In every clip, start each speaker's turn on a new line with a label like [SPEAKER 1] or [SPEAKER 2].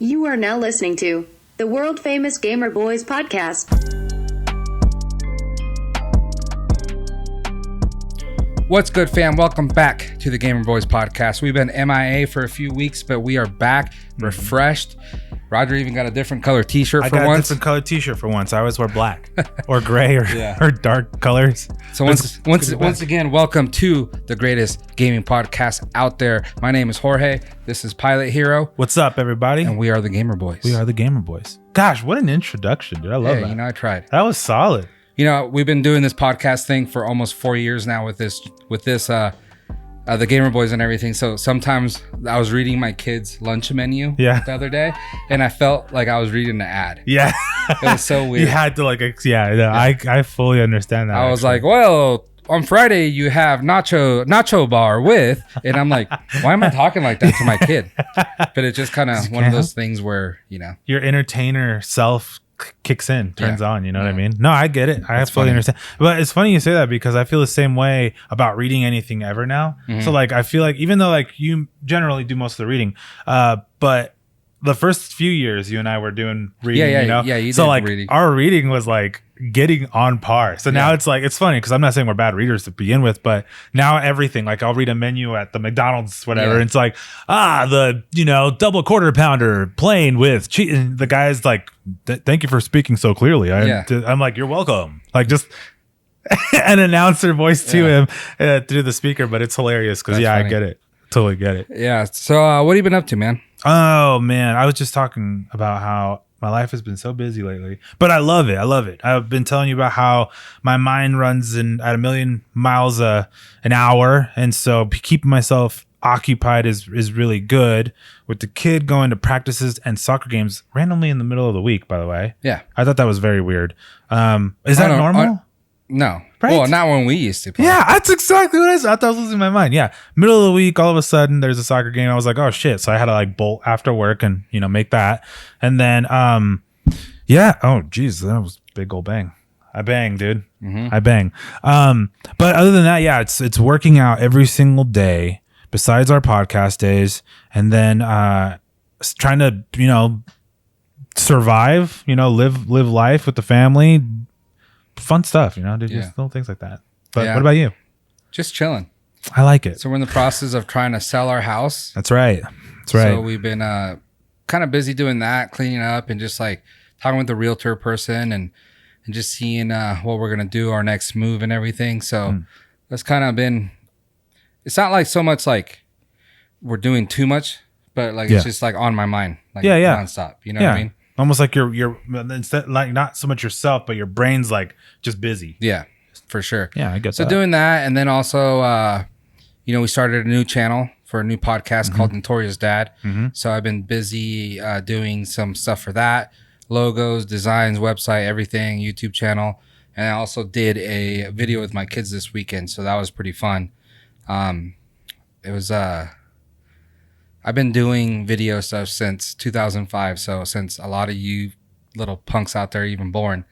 [SPEAKER 1] You are now listening to the world-famous Gamer Boyz Podcast.
[SPEAKER 2] What's good, fam? Welcome back to the Gamer Boyz Podcast. We've been MIA for a few weeks, but we are back, refreshed. Roger even got a different color t-shirt for once. I got a
[SPEAKER 3] different color t-shirt for once. I always wear black or gray or dark colors.
[SPEAKER 2] So once again, welcome to the greatest gaming podcast out there. My name is Jorge. This is Pilot Hero.
[SPEAKER 3] What's up, everybody?
[SPEAKER 2] And we are the Gamer Boyz.
[SPEAKER 3] We are the Gamer Boyz. Gosh, what an introduction, dude. I love that.
[SPEAKER 2] You know, I tried.
[SPEAKER 3] That was solid.
[SPEAKER 2] You know, we've been doing this podcast thing for almost 4 years now with this the Gamer Boyz and everything. So sometimes I was reading my kids' lunch menu the other day, and I felt like I was reading the ad.
[SPEAKER 3] Yeah.
[SPEAKER 2] It was so weird.
[SPEAKER 3] You had to I fully understand that.
[SPEAKER 2] I was like, well, on Friday you have nacho bar with, and I'm like, why am I talking like that to my kid? But it's just kind of one of those things where, you know,
[SPEAKER 3] your entertainer self kicks in, turns on, you know what I mean? No, I get it. I fully understand. But it's funny you say that because I feel the same way about reading anything ever now. Mm-hmm. So like, I feel like even though like you generally do most of the reading, but the first few years you and I were doing reading, you know?
[SPEAKER 2] You
[SPEAKER 3] so
[SPEAKER 2] did
[SPEAKER 3] like
[SPEAKER 2] reading.
[SPEAKER 3] Our reading was like getting on par. So now it's like, it's funny because I'm not saying we're bad readers to begin with, but now everything, like I'll read a menu at the McDonald's, whatever. And it's like, the, double quarter pounder plain with cheese. And the guy's like, thank you for speaking so clearly. I'm like, you're welcome. Like just an announcer voice to him through the speaker, but it's hilarious because I get it. Totally get it.
[SPEAKER 2] Yeah. So what have you been up to, man?
[SPEAKER 3] Oh man, I was just talking about how my life has been so busy lately, but I love it. I've been telling you about how my mind runs at 1,000,000 miles an hour, and so keeping myself occupied is really good. With the kid going to practices and soccer games randomly in the middle of the week, by the way.
[SPEAKER 2] Yeah,
[SPEAKER 3] I thought that was very weird. Is that normal?
[SPEAKER 2] No.
[SPEAKER 3] Right?
[SPEAKER 2] Well, not when we used to play.
[SPEAKER 3] Yeah, that's exactly what I thought. I was losing my mind. Yeah. Middle of the week, all of a sudden, there's a soccer game. I was like, oh, shit. So I had to like bolt after work and, make that. And then, oh, geez. That was a big old bang. I bang, dude. Mm-hmm. I bang. But other than that, it's working out every single day besides our podcast days. And then trying to, survive, live life with the family. Fun stuff, just little things like that. But what about you?
[SPEAKER 2] Just chilling.
[SPEAKER 3] I like it.
[SPEAKER 2] So we're in the process of trying to sell our house.
[SPEAKER 3] That's right.
[SPEAKER 2] So we've been kind of busy doing that, cleaning up, and just like talking with the realtor person and just seeing what we're gonna do, our next move and everything. So that's kind of been. It's not like so much like we're doing too much, but like it's just like on my mind, like nonstop. You know what I mean?
[SPEAKER 3] Almost like you're instead like not so much yourself, but your brain's like just busy.
[SPEAKER 2] Yeah, for sure.
[SPEAKER 3] Yeah, I get that.
[SPEAKER 2] So doing that, and then also, we started a new channel for a new podcast called Notorious Dad. Mm-hmm. So I've been busy doing some stuff for that, logos, designs, website, everything, YouTube channel, and I also did a video with my kids this weekend. So that was pretty fun. It was I've been doing video stuff since 2005, so since a lot of you little punks out there even born.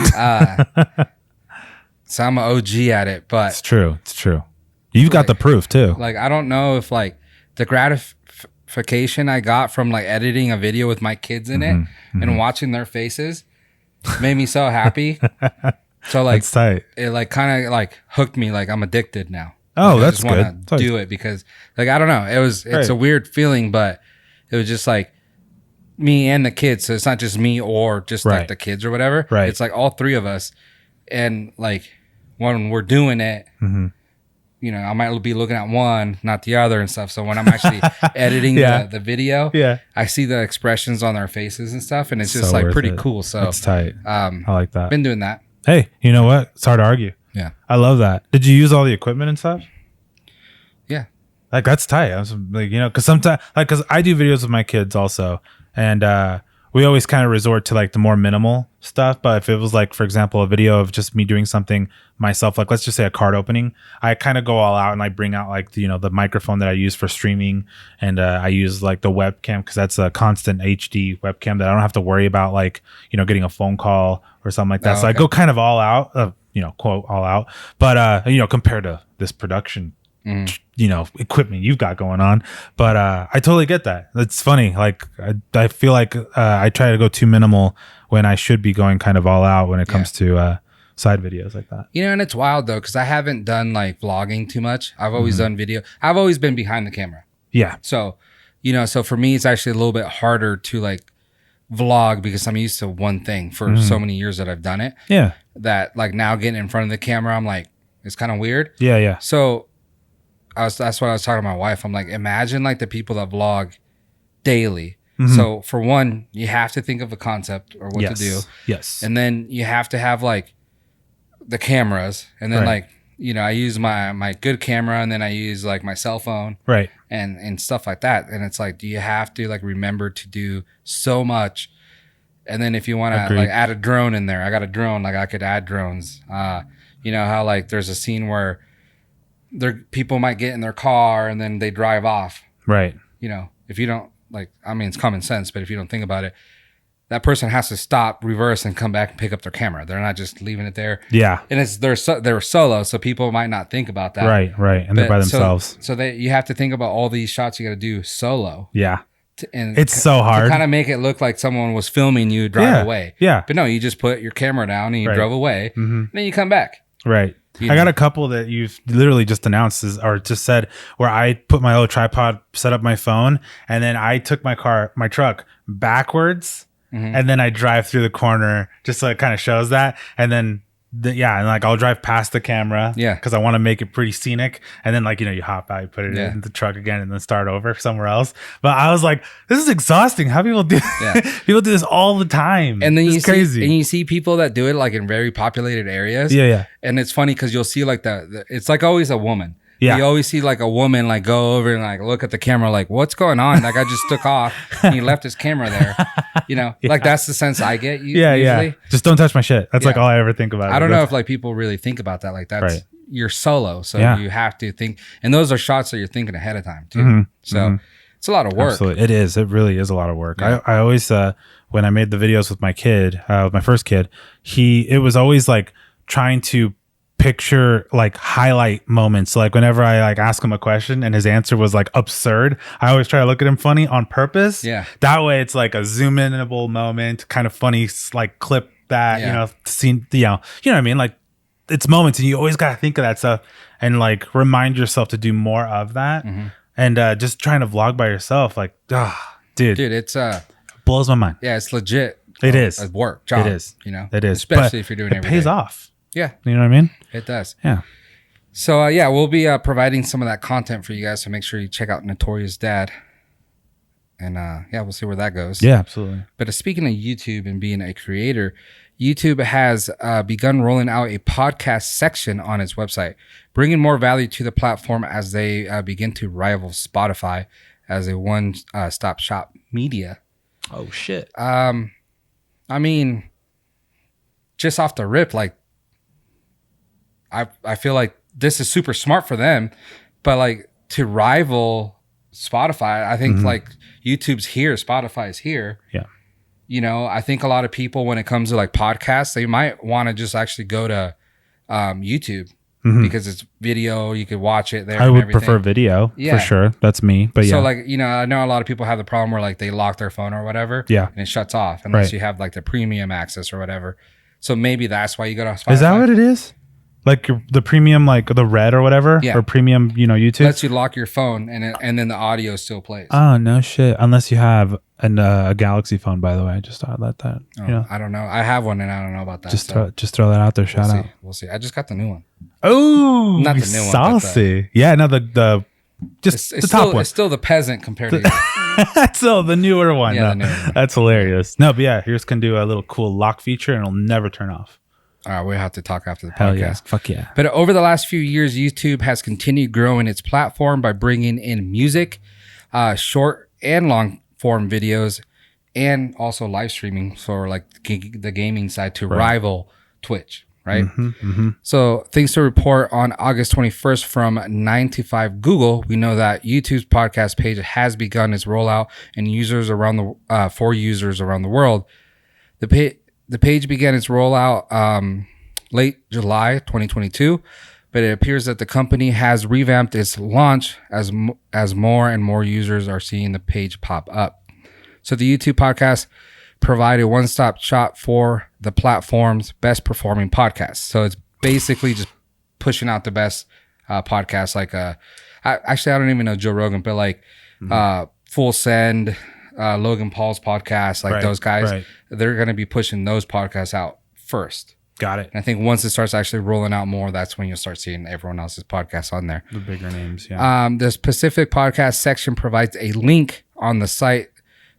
[SPEAKER 2] So I'm an OG at it, but...
[SPEAKER 3] It's true. You've got the proof, too.
[SPEAKER 2] Like, I don't know if, like, the gratification I got from, like, editing a video with my kids in it and watching their faces made me so happy. So, like,
[SPEAKER 3] that's tight.
[SPEAKER 2] It, like, kind of, like, hooked me. Like, I'm addicted now.
[SPEAKER 3] Oh,
[SPEAKER 2] like,
[SPEAKER 3] that's
[SPEAKER 2] good. I just want to do it because, like, I don't know. It's a weird feeling, but it was just like me and the kids. So it's not just me or just like the kids or whatever.
[SPEAKER 3] Right.
[SPEAKER 2] It's like all three of us. And like when we're doing it, I might be looking at one, not the other and stuff. So when I'm actually editing the video, I see the expressions on their faces and stuff. And it's just like pretty cool. So
[SPEAKER 3] it's tight. I like that.
[SPEAKER 2] Been doing that.
[SPEAKER 3] Hey, you know what? It's hard to argue.
[SPEAKER 2] Yeah.
[SPEAKER 3] I love that. Did you use all the equipment and stuff?
[SPEAKER 2] Yeah.
[SPEAKER 3] Like that's tight. I was like, because sometimes, like, because I do videos with my kids also, and we always kind of resort to like the more minimal stuff. But if it was like, for example, a video of just me doing something myself, like let's just say a card opening, I kind of go all out and I bring out like the microphone that I use for streaming, and I use like the webcam because that's a constant HD webcam that I don't have to worry about like getting a phone call or something like that. So I go kind of all out, quote all out, but compared to this production equipment you've got going on. But I totally get that. It's funny. Like I feel like I try to go too minimal when I should be going kind of all out when it comes to side videos like that.
[SPEAKER 2] And it's wild though, because I haven't done like vlogging too much. I've always done video. I've always been behind the camera.
[SPEAKER 3] Yeah.
[SPEAKER 2] So, so for me, it's actually a little bit harder to like vlog because I'm used to one thing for so many years that I've done it.
[SPEAKER 3] Yeah.
[SPEAKER 2] That like now getting in front of the camera, I'm like, it's kind of weird.
[SPEAKER 3] Yeah. Yeah.
[SPEAKER 2] So that's what I was talking to my wife. I'm like, imagine like the people that vlog daily. So for one, you have to think of a concept or what to do.
[SPEAKER 3] Yes.
[SPEAKER 2] And then you have to have like the cameras, and then like I use my good camera, and then I use like my cell phone,
[SPEAKER 3] right,
[SPEAKER 2] and stuff like that. And it's like, do you have to like remember to do so much? And then if you want to like add a drone in there, I got a drone, like I could add drones. You know how like there's a scene where people might get in their car and then they drive off,
[SPEAKER 3] right?
[SPEAKER 2] If you don't like, I mean, it's common sense, but if you don't think about it, that person has to stop, reverse, and come back and pick up their camera. They're not just leaving it there.
[SPEAKER 3] Yeah.
[SPEAKER 2] And they're solo, so people might not think about that.
[SPEAKER 3] Right. And they're by themselves.
[SPEAKER 2] So you have to think about all these shots you got to do solo.
[SPEAKER 3] Yeah.
[SPEAKER 2] And
[SPEAKER 3] it's so hard.
[SPEAKER 2] To kind of make it look like someone was filming you drive away.
[SPEAKER 3] Yeah.
[SPEAKER 2] But no, you just put your camera down and you drove away, and then you come back.
[SPEAKER 3] Right. I got a couple that you've literally just announced or just said where I put my little tripod, set up my phone, and then I took my truck backwards. And then I drive through the corner just so it kind of shows that. And then, and like I'll drive past the camera. Yeah. Because I want to make it pretty scenic. And then like, you hop out, you put it in the truck again and then start over somewhere else. But I was like, this is exhausting. How people do people do this all the time.
[SPEAKER 2] And then
[SPEAKER 3] it's crazy.
[SPEAKER 2] And you see people that do it like in very populated areas.
[SPEAKER 3] Yeah.
[SPEAKER 2] And it's funny because you'll see like it's like always a woman.
[SPEAKER 3] Yeah.
[SPEAKER 2] You always see like a woman like go over and like look at the camera like, what's going on? That guy just took off and he left his camera there. Like that's the sense I get usually. Yeah.
[SPEAKER 3] Just don't touch my shit. That's like all I ever think about.
[SPEAKER 2] I don't know if like people really think about that. Like that's you're solo. So you have to think. And those are shots that you're thinking ahead of time too. So it's a lot of work.
[SPEAKER 3] Absolutely. It is. It really is a lot of work. Yeah. I always, when I made the videos with my kid, my first kid, it was always like trying to picture like highlight moments. Like whenever I like ask him a question and his answer was like absurd, I always try to look at him funny on purpose. Yeah. That way it's like a zoom inable moment, kind of funny, like clip that, scene, you know what I mean? Like it's moments and you always got to think of that stuff and like remind yourself to do more of that. And just trying to vlog by yourself. Like, dude, it's blows my mind.
[SPEAKER 2] Yeah. It's legit.
[SPEAKER 3] It is
[SPEAKER 2] a work job.
[SPEAKER 3] It is.
[SPEAKER 2] It is. Especially if you're doing it every day.
[SPEAKER 3] It pays off.
[SPEAKER 2] Yeah.
[SPEAKER 3] You know what I mean?
[SPEAKER 2] It does.
[SPEAKER 3] Yeah.
[SPEAKER 2] So, we'll be providing some of that content for you guys. So make sure you check out Notorious Dad. And we'll see where that goes.
[SPEAKER 3] Yeah, absolutely.
[SPEAKER 2] But speaking of YouTube and being a creator, YouTube has begun rolling out a podcast section on its website, bringing more value to the platform as they begin to rival Spotify as a one-stop shop media.
[SPEAKER 3] Oh, shit.
[SPEAKER 2] I mean, just off the rip, like, I feel like this is super smart for them, but like to rival Spotify, I think like YouTube's here, Spotify's here.
[SPEAKER 3] Yeah.
[SPEAKER 2] I think a lot of people, when it comes to like podcasts, they might want to just actually go to YouTube because it's video. You could watch it there.
[SPEAKER 3] I would prefer video for sure. That's me. But
[SPEAKER 2] so like, I know a lot of people have the problem where like they lock their phone or whatever.
[SPEAKER 3] Yeah.
[SPEAKER 2] And it shuts off unless you have like the premium access or whatever. So maybe that's why you go to Spotify.
[SPEAKER 3] Is that what it is? Like the premium, like the red or whatever, or premium, YouTube
[SPEAKER 2] lets you lock your phone and then the audio still plays.
[SPEAKER 3] Oh no shit! Unless you have a Galaxy phone, by the way. Just thought I'd let that.
[SPEAKER 2] I don't know. I have one and I don't know about that.
[SPEAKER 3] Just throw that out there. Shout out.
[SPEAKER 2] We'll see. I just got the new one.
[SPEAKER 3] Oh,
[SPEAKER 2] not the new
[SPEAKER 3] saucy.
[SPEAKER 2] one.
[SPEAKER 3] Yeah, no, the top one.
[SPEAKER 2] It's still the peasant compared to
[SPEAKER 3] That's the newer one.
[SPEAKER 2] Yeah, the newer one.
[SPEAKER 3] That's hilarious. No, but yours can do a little cool lock feature and it'll never turn off.
[SPEAKER 2] All right, we'll have to talk after the podcast.
[SPEAKER 3] Hell yeah. Fuck yeah.
[SPEAKER 2] But over the last few years, YouTube has continued growing its platform by bringing in music, short and long form videos, and also live streaming for like the gaming side to rival Twitch, right? So things to report on August 21st from 9 to 5 Google. We know that YouTube's podcast page has begun its rollout and for users around the world. The page began its rollout late July 2022, but it appears that the company has revamped its launch as more and more users are seeing the page pop up. So the YouTube podcast provide a one-stop shop for the platform's best performing podcasts. So it's basically just pushing out the best podcasts. Like actually, I don't even know Joe Rogan, but like Full Send, Logan Paul's podcast, like those guys, they're going to be pushing those podcasts out first.
[SPEAKER 3] Got it.
[SPEAKER 2] And I think once it starts actually rolling out more, that's when you'll start seeing everyone else's podcasts on there.
[SPEAKER 3] The bigger names, yeah.
[SPEAKER 2] The specific podcast section provides a link on the site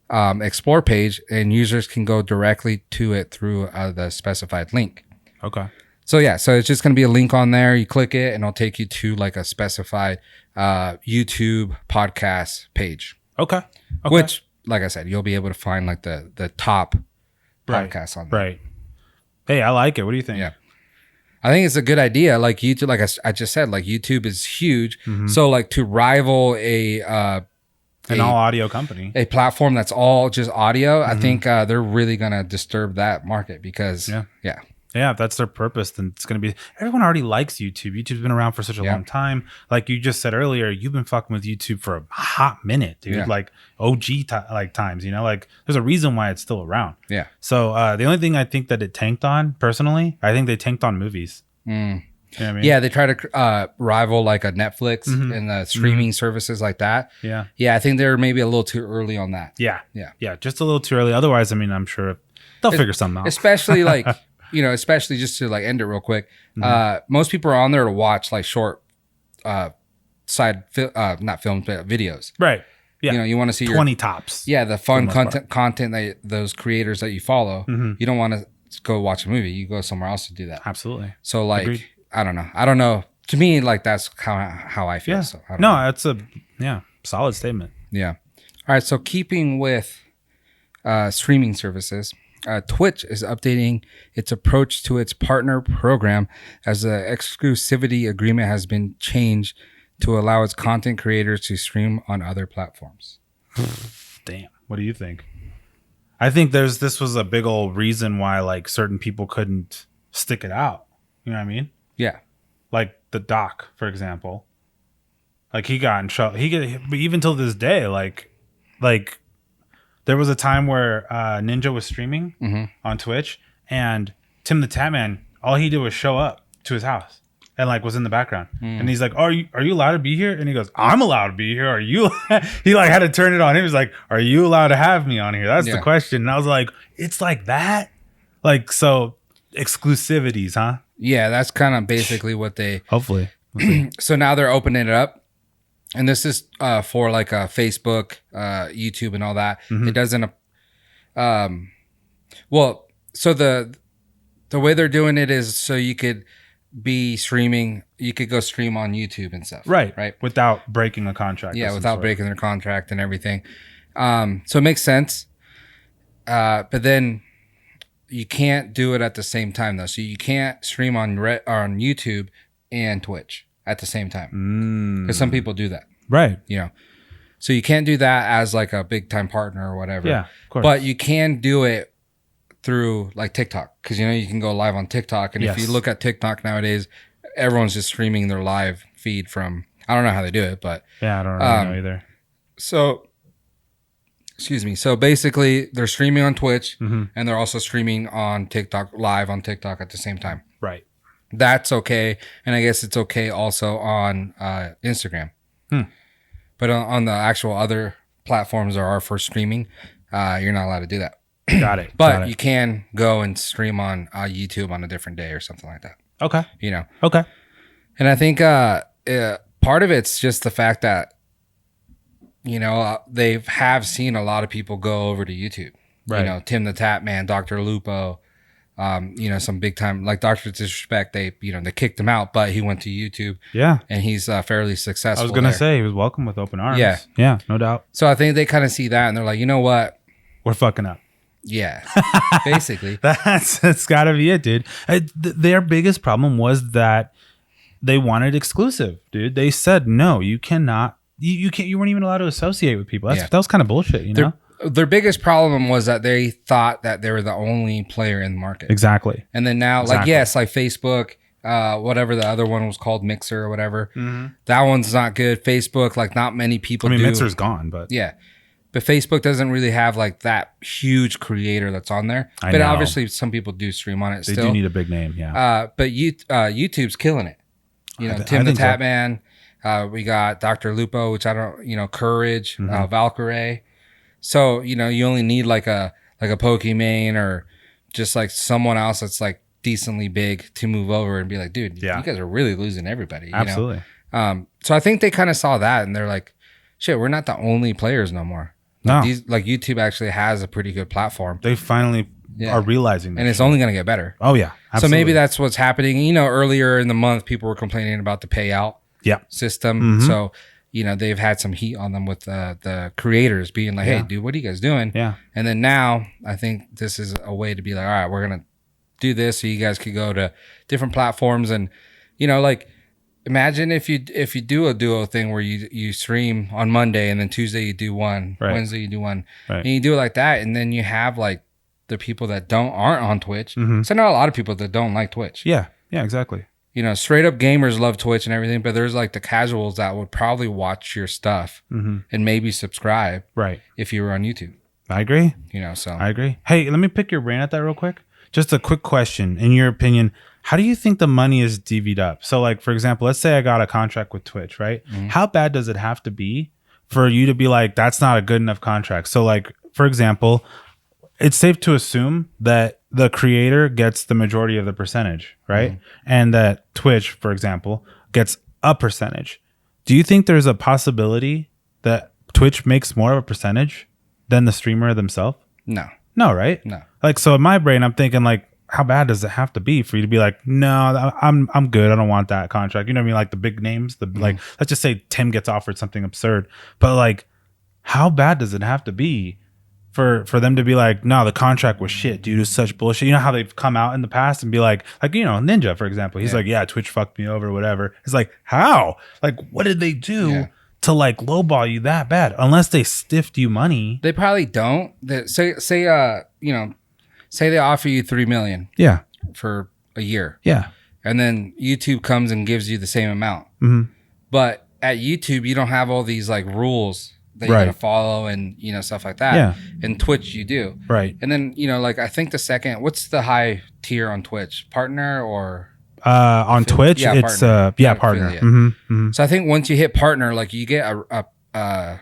[SPEAKER 2] explore page, and users can go directly to it through the specified link.
[SPEAKER 3] Okay.
[SPEAKER 2] So yeah, so it's just going to be a link on there. You click it and it'll take you to like a specified YouTube podcast page.
[SPEAKER 3] Okay.
[SPEAKER 2] Which, like I said, you'll be able to find like the top podcasts on there.
[SPEAKER 3] Right. Hey, I like it. What do you think?
[SPEAKER 2] Yeah. I think it's a good idea. Like YouTube, like I just said, like YouTube is huge. So like to rival
[SPEAKER 3] an all audio company,
[SPEAKER 2] a platform that's all just audio, I think they're really going to disturb that market because
[SPEAKER 3] yeah, if that's their purpose, then it's going to be, everyone already likes YouTube. YouTube's been around for such a long time. Like you just said earlier, you've been fucking with YouTube for a hot minute, dude. Like OG like times, you know, like there's a reason why it's still around. Yeah. So the only thing I think that it tanked on personally, I think they tanked on movies. You know what I mean? Yeah,
[SPEAKER 2] they try to rival like a Netflix and the streaming services like that. Yeah, I think they're maybe a little too early on that.
[SPEAKER 3] Yeah, just a little too early. Otherwise, I mean, I'm sure they'll figure something out.
[SPEAKER 2] Especially like, you know, especially just to like end it real quick. Most people are on there to watch like short not films, but videos.
[SPEAKER 3] Right. Yeah.
[SPEAKER 2] You know, you want to see
[SPEAKER 3] 20 tops.
[SPEAKER 2] Yeah, the fun content that those creators that you follow. You don't want to go watch a movie. You go somewhere else to do that.
[SPEAKER 3] Absolutely.
[SPEAKER 2] So like, agreed. I don't know. To me, like that's how I feel.
[SPEAKER 3] Yeah.
[SPEAKER 2] So
[SPEAKER 3] no, that's a solid statement.
[SPEAKER 2] Yeah. All right. So keeping with streaming services, Twitch is updating its approach to its partner program as the exclusivity agreement has been changed to allow its content creators to stream on other platforms.
[SPEAKER 3] Damn. What do you think? I think this was a big old reason why like certain people couldn't stick it out. You know what I mean?
[SPEAKER 2] Yeah.
[SPEAKER 3] Like the Doc, for example. Like he got in trouble. But even till this day, like there was a time where Ninja was streaming on Twitch, and Tim the Tatman, all he did was show up to his house and like was in the background. And he's like, are you allowed to be here? And he goes, I'm allowed to be here. Are you? He like had to turn it on. He was like, are you allowed to have me on here? That's the question. And I was like, it's like that? Like, so exclusivities, huh?
[SPEAKER 2] Yeah, that's kind of basically what they...
[SPEAKER 3] Hopefully.
[SPEAKER 2] So now they're opening it up. And this is for like Facebook, YouTube and all that. It doesn't... well, so the way they're doing it is so you could be streaming... You could go stream on YouTube and stuff.
[SPEAKER 3] Right. Without breaking a contract.
[SPEAKER 2] Yeah, without breaking their contract and everything. So it makes sense. But then... You can't do it at the same time though. So you can't stream on YouTube and Twitch at the same time. Because some people do that.
[SPEAKER 3] Right.
[SPEAKER 2] You know. So you can't do that as like a big time partner or whatever.
[SPEAKER 3] Yeah, of course.
[SPEAKER 2] But you can do it through like TikTok. Because you know you can go live on TikTok. And if you look at TikTok nowadays, everyone's just streaming their live feed from, I don't know how they do it, but
[SPEAKER 3] yeah, I don't really know either.
[SPEAKER 2] So excuse me. So basically, they're streaming on Twitch and they're also streaming on TikTok, live on TikTok at the same time.
[SPEAKER 3] Right.
[SPEAKER 2] That's okay. And I guess it's okay also on Instagram. But on the actual other platforms that are for streaming, you're not allowed to do that.
[SPEAKER 3] Got it.
[SPEAKER 2] But you can go and stream on YouTube on a different day or something like that.
[SPEAKER 3] Okay.
[SPEAKER 2] You know?
[SPEAKER 3] Okay.
[SPEAKER 2] And I think part of it's just the fact that, you know, they have seen a lot of people go over to YouTube. Right. You know, Tim the Tatman, Dr. Lupo, you know, some big time, like Dr. Disrespect, they kicked him out, but he went to YouTube. Yeah. And he's fairly successful.
[SPEAKER 3] I was going to say, he was welcomed with open arms.
[SPEAKER 2] Yeah.
[SPEAKER 3] Yeah, no doubt.
[SPEAKER 2] So I think they kind of see that and they're like, you know what?
[SPEAKER 3] We're fucking up.
[SPEAKER 2] Yeah. Basically.
[SPEAKER 3] That's got to be it, dude. Their biggest problem was that they wanted exclusive, dude. They said, no, you cannot. You can't. You weren't even allowed to associate with people. That was kind of bullshit, you know.
[SPEAKER 2] Their biggest problem was that they thought that they were the only player in the market.
[SPEAKER 3] Exactly.
[SPEAKER 2] And then now, like yes, like Facebook, whatever the other one was called, Mixer or whatever. That one's not good. Facebook, like not many people do.
[SPEAKER 3] Mixer's gone, but
[SPEAKER 2] yeah. But Facebook doesn't really have like that huge creator that's on there.
[SPEAKER 3] I
[SPEAKER 2] but
[SPEAKER 3] know.
[SPEAKER 2] obviously some people do stream on it
[SPEAKER 3] they
[SPEAKER 2] still.
[SPEAKER 3] do need a big name, yeah.
[SPEAKER 2] But YouTube's killing it. You know, Tim the
[SPEAKER 3] think so.
[SPEAKER 2] Tatman. We got Dr. Lupo, which I don't, you know, Courage, Valkyrie. So, you know, you only need like a Pokimane or just like someone else that's like decently big to move over and be like, dude, you guys are really losing everybody.
[SPEAKER 3] Absolutely.
[SPEAKER 2] You know? So I think they kind of saw that and they're like, shit, we're not the only players no more.
[SPEAKER 3] No.
[SPEAKER 2] Like YouTube actually has a pretty good platform.
[SPEAKER 3] They finally are realizing that.
[SPEAKER 2] And it's only going to get better.
[SPEAKER 3] Oh, yeah. Absolutely.
[SPEAKER 2] So maybe that's what's happening. You know, earlier in the month, people were complaining about the payout system. So, you know, they've had some heat on them with the creators being like, hey, dude, what are you guys doing?
[SPEAKER 3] Yeah.
[SPEAKER 2] And then now I think this is a way to be like, all right, we're going to do this so you guys could go to different platforms. And, you know, like, imagine if you do a duo thing where you stream on Monday and then Tuesday you do one, Wednesday you do one, and you do it like that, and then you have like the people that aren't on Twitch. So I know a lot of people that don't like Twitch.
[SPEAKER 3] Yeah, exactly.
[SPEAKER 2] You know, straight up gamers love Twitch and everything, but there's like the casuals that would probably watch your stuff and maybe subscribe if you were on YouTube.
[SPEAKER 3] I agree.
[SPEAKER 2] You know, so
[SPEAKER 3] I agree. Hey, let me pick your brain at that real quick. Just a quick question. In your opinion, how do you think the money is divvied up? So like, for example, let's say I got a contract with Twitch, right? How bad does it have to be for you to be like, that's not a good enough contract? So like, for example, it's safe to assume that the creator gets the majority of the percentage, right? And that Twitch, for example, gets a percentage. Do you think there's a possibility that Twitch makes more of a percentage than the streamer themselves?
[SPEAKER 2] No,
[SPEAKER 3] right?
[SPEAKER 2] No.
[SPEAKER 3] Like, so in my brain, I'm thinking like, how bad does it have to be for you to be like, no, I'm good. I don't want that contract. You know what I mean? Like the big names, like, let's just say Tim gets offered something absurd, but like, how bad does it have to be for them to be like, no, the contract was shit due to such bullshit? You know how they've come out in the past and be like, you know, Ninja, for example, he's like, yeah, Twitch fucked me over, whatever. It's like, how? Like, what did they do to like lowball you that bad? Unless they stiffed you money.
[SPEAKER 2] They probably don't. Say they offer you $3 million for a year. Yeah. And then YouTube comes and gives you the same amount. But at YouTube, you don't have all these like rules that you gotta follow and, you know, stuff like that. Yeah. In Twitch, you do. Right. And then, you know, like I think what's the high tier on Twitch? Partner or?
[SPEAKER 3] On Twitch, it's partner.
[SPEAKER 2] So I think once you hit partner, like you get a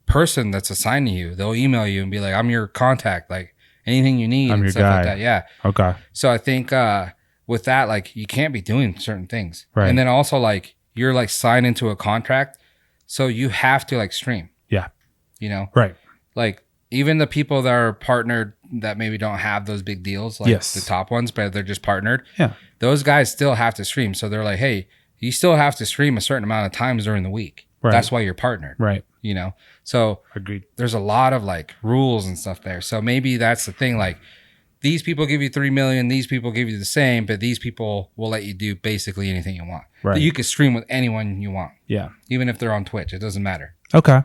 [SPEAKER 2] person that's assigned to you. They'll email you and be like, I'm your contact. Like, anything you need
[SPEAKER 3] I'm
[SPEAKER 2] and
[SPEAKER 3] your
[SPEAKER 2] stuff
[SPEAKER 3] guy.
[SPEAKER 2] like that. Yeah.
[SPEAKER 3] Okay.
[SPEAKER 2] So I think with that, like you can't be doing certain things. Right. And then also like you're like signed into a contract. So you have to like stream. Yeah. You know? Right. Like even the people that are partnered that maybe don't have those big deals, like the top ones, but they're just partnered. Yeah. Those guys still have to stream. So they're like, hey, you still have to stream a certain amount of times during the week. Right. That's why you're partnered. Right. You know? So agreed. There's a lot of like rules and stuff there. So maybe that's the thing. Like these people give you $3 million, these people give you the same, but these people will let you do basically anything you want. Right. You can stream with anyone you want. Yeah. Even if they're on Twitch, it doesn't matter. Okay.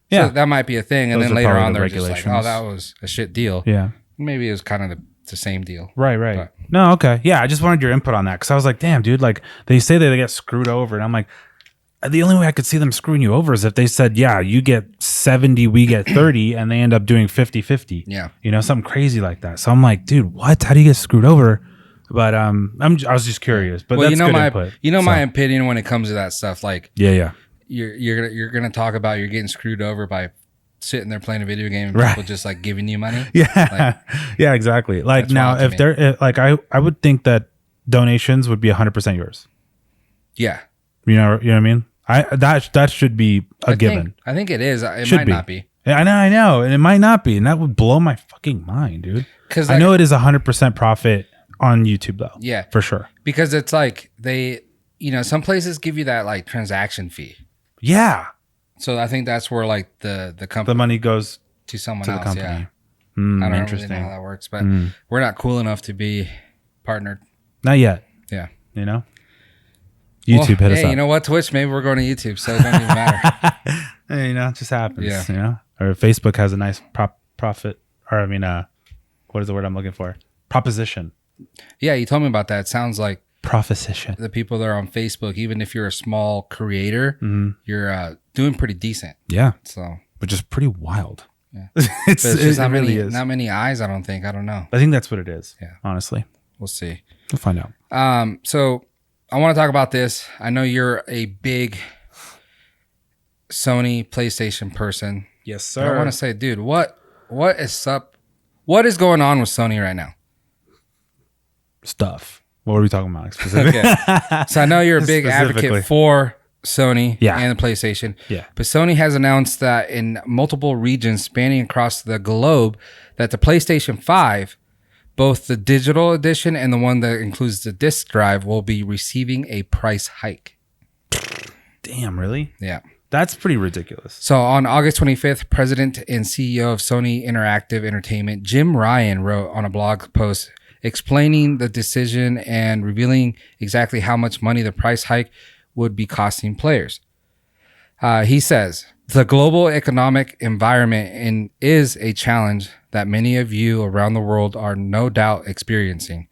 [SPEAKER 2] Yeah. So that might be a thing. And then later on, they're just like, oh, that was a shit deal. Yeah. Maybe it was kind of the same deal.
[SPEAKER 3] Right. But, no. Okay. Yeah. I just wanted your input on that. Cause I was like, damn, dude, like they say that they get screwed over. And I'm like, the only way I could see them screwing you over is if they said, yeah, you get 70, we get 30, and they end up doing 50-50. Yeah. You know, something crazy like that. So I'm like, dude, what? How do you get screwed over? But I was just curious. But that's good input.
[SPEAKER 2] My opinion when it comes to that stuff, like you're gonna talk about you're getting screwed over by sitting there playing a video game and people just like giving you money.
[SPEAKER 3] Yeah. Yeah, exactly. Like now if they're like I would think that donations would be 100% yours. Yeah. You know what I mean? That should be a given.
[SPEAKER 2] I think it is. It might not be.
[SPEAKER 3] I know, and it might not be, and that would blow my fucking mind, dude. Because I know it is 100% profit on YouTube though. Yeah, for sure.
[SPEAKER 2] Because it's like they, you know, some places give you that like transaction fee.
[SPEAKER 3] Yeah.
[SPEAKER 2] So I think that's where like the company,
[SPEAKER 3] the money goes
[SPEAKER 2] to someone else.
[SPEAKER 3] Company.
[SPEAKER 2] Yeah. I don't really know how that works, but we're not cool enough to be partnered.
[SPEAKER 3] Not yet. Yeah. You know. YouTube hit us up.
[SPEAKER 2] Hey, you know what? Twitch, maybe we're going to YouTube, so it doesn't even matter.
[SPEAKER 3] Hey, you know, it just happens. Yeah. You know? Or Facebook has a nice profit, or what is the word I'm looking for? Proposition.
[SPEAKER 2] Yeah, you told me about that. It sounds like
[SPEAKER 3] proposition.
[SPEAKER 2] the people that are on Facebook, even if you're a small creator, you're doing pretty decent.
[SPEAKER 3] Yeah,
[SPEAKER 2] So,
[SPEAKER 3] which is pretty wild.
[SPEAKER 2] yeah.
[SPEAKER 3] It's
[SPEAKER 2] But it's just
[SPEAKER 3] it really is.
[SPEAKER 2] not many eyes, I don't think. I don't know.
[SPEAKER 3] I think that's what it is.
[SPEAKER 2] Yeah.
[SPEAKER 3] Honestly,
[SPEAKER 2] We'll see.
[SPEAKER 3] we'll find out.
[SPEAKER 2] So I want to talk about this. I know you're a big Sony PlayStation person.
[SPEAKER 3] Yes,
[SPEAKER 2] But I want to say, dude, what is up? What is going on with Sony right now?
[SPEAKER 3] Stuff. What were we talking about specifically?
[SPEAKER 2] Okay. So I know you're a big
[SPEAKER 3] Specifically.
[SPEAKER 2] advocate for Sony
[SPEAKER 3] Yeah.
[SPEAKER 2] and the PlayStation.
[SPEAKER 3] Yeah.
[SPEAKER 2] But Sony has announced that in multiple regions spanning across the globe that the PlayStation 5, both the digital edition and the one that includes the disc drive, will be receiving a price hike.
[SPEAKER 3] Damn, really?
[SPEAKER 2] Yeah.
[SPEAKER 3] That's pretty ridiculous.
[SPEAKER 2] So on August 25th, President and CEO of Sony Interactive Entertainment, Jim Ryan, wrote on a blog post explaining the decision and revealing exactly how much money the price hike would be costing players. He says, the global economic environment is a challenge that many of you around the world are no doubt experiencing.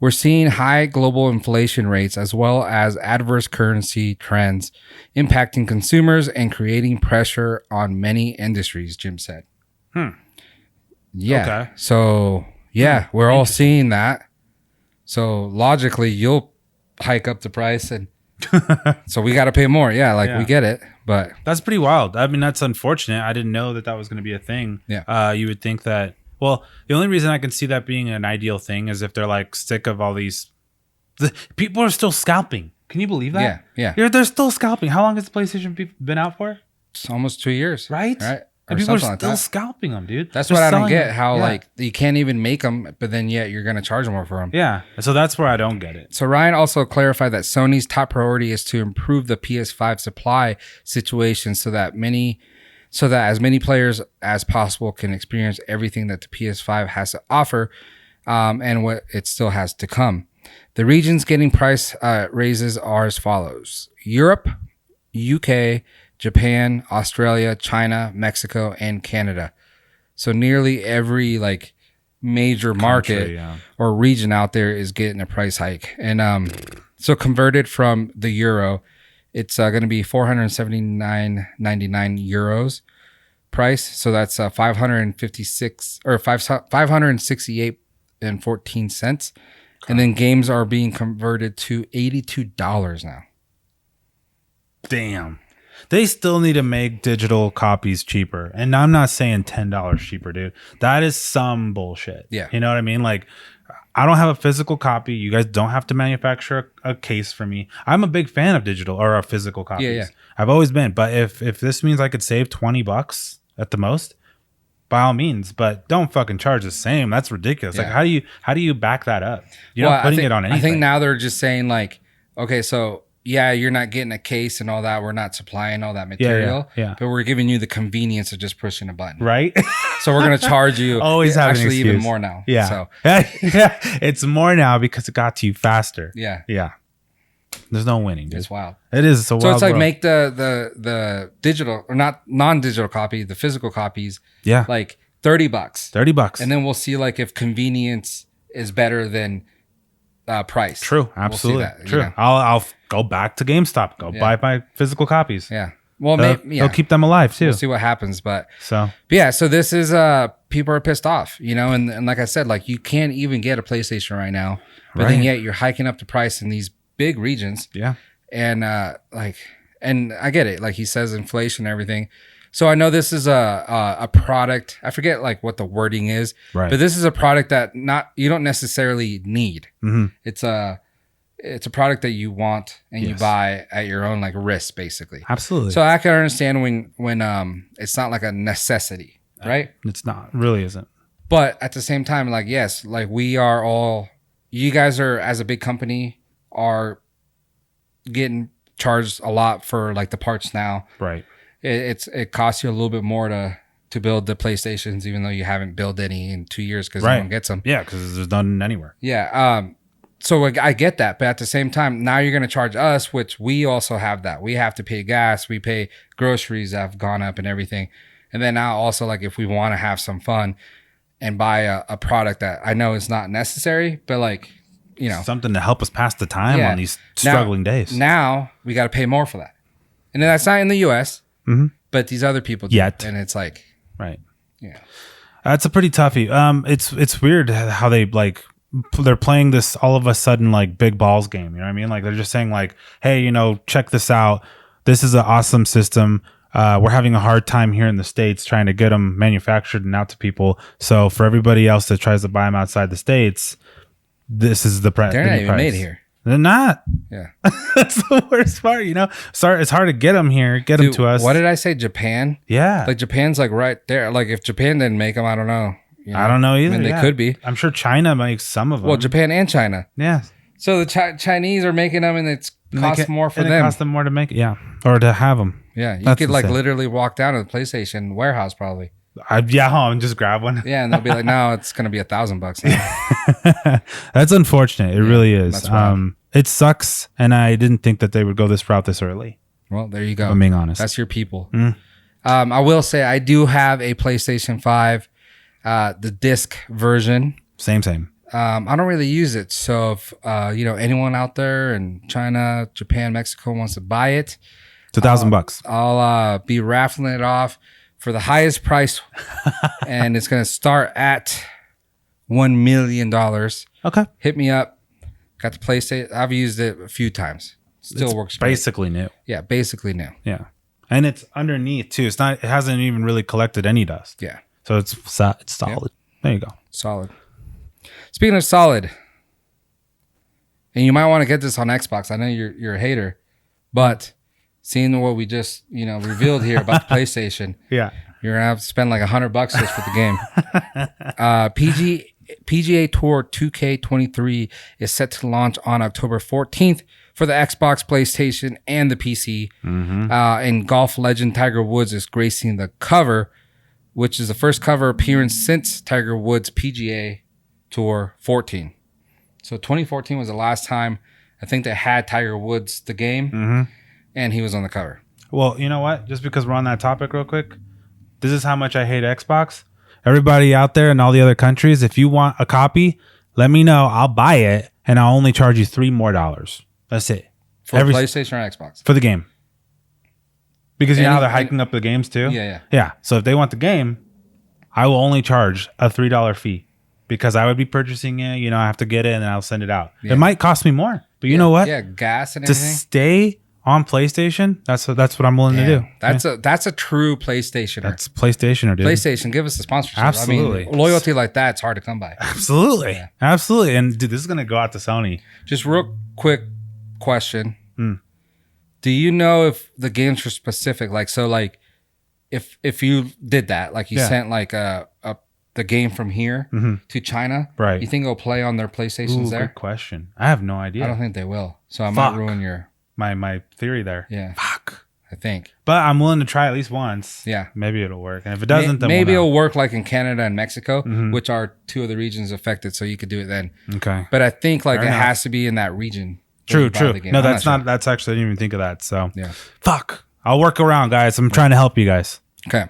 [SPEAKER 2] We're seeing high global inflation rates as well as adverse currency trends impacting consumers and creating pressure on many industries, Jim said. Yeah.
[SPEAKER 3] Okay.
[SPEAKER 2] So, yeah, we're all seeing that. So, logically, you'll hike up the price and so we got to pay more. Yeah, like we get it. But
[SPEAKER 3] That's pretty wild. I mean, that's unfortunate. I didn't know that was going to be a thing.
[SPEAKER 2] Yeah.
[SPEAKER 3] You would think that. Well, the only reason I can see that being an ideal thing is if they're like sick of all these. People are still scalping. Can you believe that?
[SPEAKER 2] Yeah.
[SPEAKER 3] They're still scalping. How long has the PlayStation been out for?
[SPEAKER 2] It's almost 2 years.
[SPEAKER 3] Right?
[SPEAKER 2] Right.
[SPEAKER 3] And
[SPEAKER 2] Or
[SPEAKER 3] people are
[SPEAKER 2] something
[SPEAKER 3] still
[SPEAKER 2] like that.
[SPEAKER 3] scalping them, dude.
[SPEAKER 2] That's
[SPEAKER 3] They're
[SPEAKER 2] what I don't
[SPEAKER 3] selling
[SPEAKER 2] get.
[SPEAKER 3] them.
[SPEAKER 2] How
[SPEAKER 3] Yeah.
[SPEAKER 2] like you can't even make them, but then yet you're going to charge more for them.
[SPEAKER 3] Yeah. So that's where I don't get it.
[SPEAKER 2] So Ryan also clarified that Sony's top priority is to improve the PS5 supply situation so that as many players as possible can experience everything that the PS5 has to offer, and what it still has to come. The regions getting price raises are as follows: Europe, UK, Japan, Australia, China, Mexico, and Canada. So nearly every like major market
[SPEAKER 3] yeah.
[SPEAKER 2] or region out there is getting a price hike. And so converted from the euro, it's going to be 479.99 euros price. So that's 556 or 568 and 14 cents. And then games are being converted to $82 now.
[SPEAKER 3] Damn. They still need to make digital copies cheaper. And I'm not saying $10 cheaper, dude. That is some bullshit.
[SPEAKER 2] Yeah.
[SPEAKER 3] You know what I mean? Like, I don't have a physical copy. You guys don't have to manufacture a case for me. I'm a big fan of digital or physical copies.
[SPEAKER 2] Yeah.
[SPEAKER 3] I've always been. But if this means I could save $20 at the most, by all means. But don't fucking charge the same. That's ridiculous.
[SPEAKER 2] Yeah.
[SPEAKER 3] Like, how do you back that up? You're not putting it on anything.
[SPEAKER 2] I think now they're just saying like, okay, so yeah, you're not getting a case and all that. We're not supplying all that material.
[SPEAKER 3] Yeah.
[SPEAKER 2] But we're giving you the convenience of just pushing a button.
[SPEAKER 3] Right?
[SPEAKER 2] So we're going to charge you
[SPEAKER 3] Always have an
[SPEAKER 2] actually even
[SPEAKER 3] excuse.
[SPEAKER 2] more now.
[SPEAKER 3] Yeah.
[SPEAKER 2] So
[SPEAKER 3] Yeah. It's more now because it got to you faster.
[SPEAKER 2] yeah,
[SPEAKER 3] Yeah. There's no winning, dude.
[SPEAKER 2] it's wild.
[SPEAKER 3] It is. It's a
[SPEAKER 2] So
[SPEAKER 3] wild
[SPEAKER 2] it's like
[SPEAKER 3] world.
[SPEAKER 2] make the digital or not non-digital copy, the physical copies,
[SPEAKER 3] Yeah.
[SPEAKER 2] like $30.
[SPEAKER 3] $30.
[SPEAKER 2] And then we'll see like if convenience is better than price.
[SPEAKER 3] True.
[SPEAKER 2] We'll see
[SPEAKER 3] Absolutely.
[SPEAKER 2] that, you
[SPEAKER 3] True.
[SPEAKER 2] know?
[SPEAKER 3] I'll go back to GameStop. Go
[SPEAKER 2] Yeah.
[SPEAKER 3] buy my physical copies.
[SPEAKER 2] Yeah. Well,
[SPEAKER 3] They'll keep them alive too.
[SPEAKER 2] We'll see what happens, but
[SPEAKER 3] So
[SPEAKER 2] yeah, so this is people are pissed off, you know, and like I said, like you can't even get a PlayStation right now, but then
[SPEAKER 3] Right.
[SPEAKER 2] yet you're hiking up the price in these big regions,
[SPEAKER 3] yeah.
[SPEAKER 2] and and I get it, like he says, inflation and everything. So I know this is a product. I forget like what the wording is,
[SPEAKER 3] Right.
[SPEAKER 2] but this is a product that you don't necessarily need.
[SPEAKER 3] Mm-hmm.
[SPEAKER 2] It's a product that you want and you
[SPEAKER 3] Yes.
[SPEAKER 2] buy at your own like risk, basically.
[SPEAKER 3] Absolutely.
[SPEAKER 2] So I can understand when it's not like a necessity, right?
[SPEAKER 3] It's not. Really isn't.
[SPEAKER 2] But at the same time, like yes, like we are all, you guys are as a big company are getting charged a lot for like the parts now.
[SPEAKER 3] Right.
[SPEAKER 2] It costs you a little bit more to build the PlayStations, even though you haven't built any in 2 years because
[SPEAKER 3] Right.
[SPEAKER 2] no one gets them.
[SPEAKER 3] Yeah, because there's none anywhere.
[SPEAKER 2] Yeah. So like, I get that, but at the same time, now you're going to charge us, which we also have that. We have to pay gas, we pay groceries that have gone up and everything. And then now also like if we want to have some fun and buy a product that I know is not necessary, but like
[SPEAKER 3] something to help us pass the time on these struggling days.
[SPEAKER 2] Now we got to pay more for that. And that's not in the US, but these other people do. And it's like,
[SPEAKER 3] right.
[SPEAKER 2] Yeah.
[SPEAKER 3] That's a pretty toughie. It's weird how they're playing this all of a sudden like big balls game. You know what I mean? Like they're just saying like, hey, check this out. This is an awesome system. We're having a hard time here in the States trying to get them manufactured and out to people. So for everybody else that tries to buy them outside the States, this is the price.
[SPEAKER 2] They're not even made here.
[SPEAKER 3] They're not.
[SPEAKER 2] Yeah.
[SPEAKER 3] That's the worst part, Sorry, it's hard to get them here, them to us.
[SPEAKER 2] What did I say? Japan?
[SPEAKER 3] Yeah.
[SPEAKER 2] Like Japan's like right there. Like if Japan didn't make them, I don't know.
[SPEAKER 3] I don't know either.
[SPEAKER 2] I mean, they could be.
[SPEAKER 3] I'm sure China makes some of them.
[SPEAKER 2] Well, Japan and China.
[SPEAKER 3] Yeah.
[SPEAKER 2] So the Chinese are making them, and it costs more for them.
[SPEAKER 3] It costs them more to make it, or to have them.
[SPEAKER 2] Yeah, you could like literally walk down to the PlayStation warehouse probably.
[SPEAKER 3] And just grab one.
[SPEAKER 2] Yeah, and they'll be like, "No, it's gonna be $1,000."
[SPEAKER 3] That's unfortunate. It really is. It sucks, and I didn't think that they would go this route this early.
[SPEAKER 2] Well, there you go.
[SPEAKER 3] If I'm being honest.
[SPEAKER 2] That's your people. I will say I do have a PlayStation 5, the disc version.
[SPEAKER 3] Same.
[SPEAKER 2] I don't really use it, so if anyone out there in China, Japan, Mexico wants to buy it,
[SPEAKER 3] it's $1,000.
[SPEAKER 2] I'll be raffling it off for the highest price, and it's gonna start at $1 million.
[SPEAKER 3] Okay,
[SPEAKER 2] hit me up. Got the PlayStation. I've used it a few times. Still works.
[SPEAKER 3] Basically new.
[SPEAKER 2] Yeah, basically new.
[SPEAKER 3] Yeah, and it's underneath too. It's not. It hasn't even really collected any dust.
[SPEAKER 2] Yeah,
[SPEAKER 3] so it's solid.
[SPEAKER 2] Yeah.
[SPEAKER 3] There you go.
[SPEAKER 2] Solid. Speaking of solid, and you might want to get this on Xbox. I know you're a hater, but seeing what we just revealed here about the PlayStation,
[SPEAKER 3] yeah,
[SPEAKER 2] you're gonna have to spend like $100 just for the game. PGA Tour 2K23 is set to launch on October 14th for the Xbox, PlayStation, and the PC. And golf legend Tiger Woods is gracing the cover, which is the first cover appearance since Tiger Woods' PGA Tour 14. So 2014 was the last time I think they had Tiger Woods the game, and he was on the cover.
[SPEAKER 3] Well, you know what? Just because we're on that topic real quick, this is how much I hate Xbox. Everybody out there in all the other countries, if you want a copy, let me know. I'll buy it, and I'll only charge you $3 more. That's it.
[SPEAKER 2] For PlayStation or Xbox?
[SPEAKER 3] For the game. Because you know how they're hiking up the games too? Yeah. So if they want the game, I will only charge a $3 fee. Because I would be purchasing it, I have to get it and then I'll send it out. Yeah. It might cost me more, but you know what?
[SPEAKER 2] Yeah, gas and
[SPEAKER 3] to
[SPEAKER 2] everything.
[SPEAKER 3] To stay on PlayStation, that's what I'm willing to do.
[SPEAKER 2] That's a true PlayStationer.
[SPEAKER 3] That's PlayStationer, dude.
[SPEAKER 2] PlayStation, give us a sponsorship.
[SPEAKER 3] Absolutely.
[SPEAKER 2] I mean, loyalty like that, it's hard to come by.
[SPEAKER 3] Absolutely. And dude, this is gonna go out to Sony.
[SPEAKER 2] Just real quick question: do you know if the games were specific? If you did that, like you sent like the game from here to China,
[SPEAKER 3] right?
[SPEAKER 2] You think it'll play on their PlayStations there?
[SPEAKER 3] Good question. I have no idea.
[SPEAKER 2] I don't think they will. So I might ruin your
[SPEAKER 3] my theory there.
[SPEAKER 2] Yeah.
[SPEAKER 3] Fuck.
[SPEAKER 2] I think.
[SPEAKER 3] But I'm willing to try at least once.
[SPEAKER 2] Yeah.
[SPEAKER 3] Maybe it'll work. And if it doesn't, then
[SPEAKER 2] maybe it'll work like in Canada and Mexico, which are two of the regions affected. So you could do it then.
[SPEAKER 3] Okay.
[SPEAKER 2] But I think it has to be in that region.
[SPEAKER 3] True. No, that's not. That's actually I didn't even think of that. So
[SPEAKER 2] yeah.
[SPEAKER 3] Fuck. I'll work around, guys. I'm trying to help you guys.
[SPEAKER 2] Okay.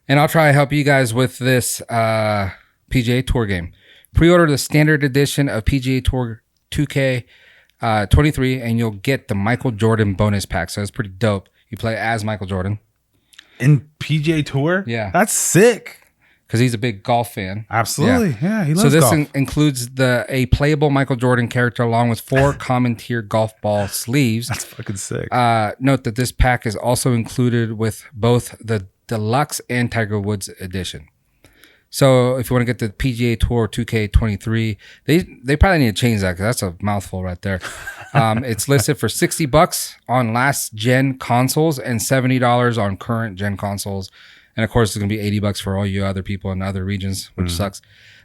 [SPEAKER 2] And I'll try to help you guys with this PGA Tour game. Pre-order the standard edition of PGA Tour 2K23 and you'll get the Michael Jordan bonus pack. So it's pretty dope. You play as Michael Jordan.
[SPEAKER 3] In PGA Tour?
[SPEAKER 2] Yeah.
[SPEAKER 3] That's sick.
[SPEAKER 2] Because he's a big golf fan.
[SPEAKER 3] Absolutely. Yeah, he loves golf.
[SPEAKER 2] So this includes a playable Michael Jordan character along with 4 common tier golf ball sleeves.
[SPEAKER 3] That's fucking sick.
[SPEAKER 2] Note that this pack is also included with both the Deluxe and Tiger Woods edition. So if you want to get the PGA Tour 2K23, they probably need to change that because that's a mouthful right there. It's listed for $60 on last gen consoles and $70 on current gen consoles. And of course, it's going to be $80 for all you other people in other regions, which sucks.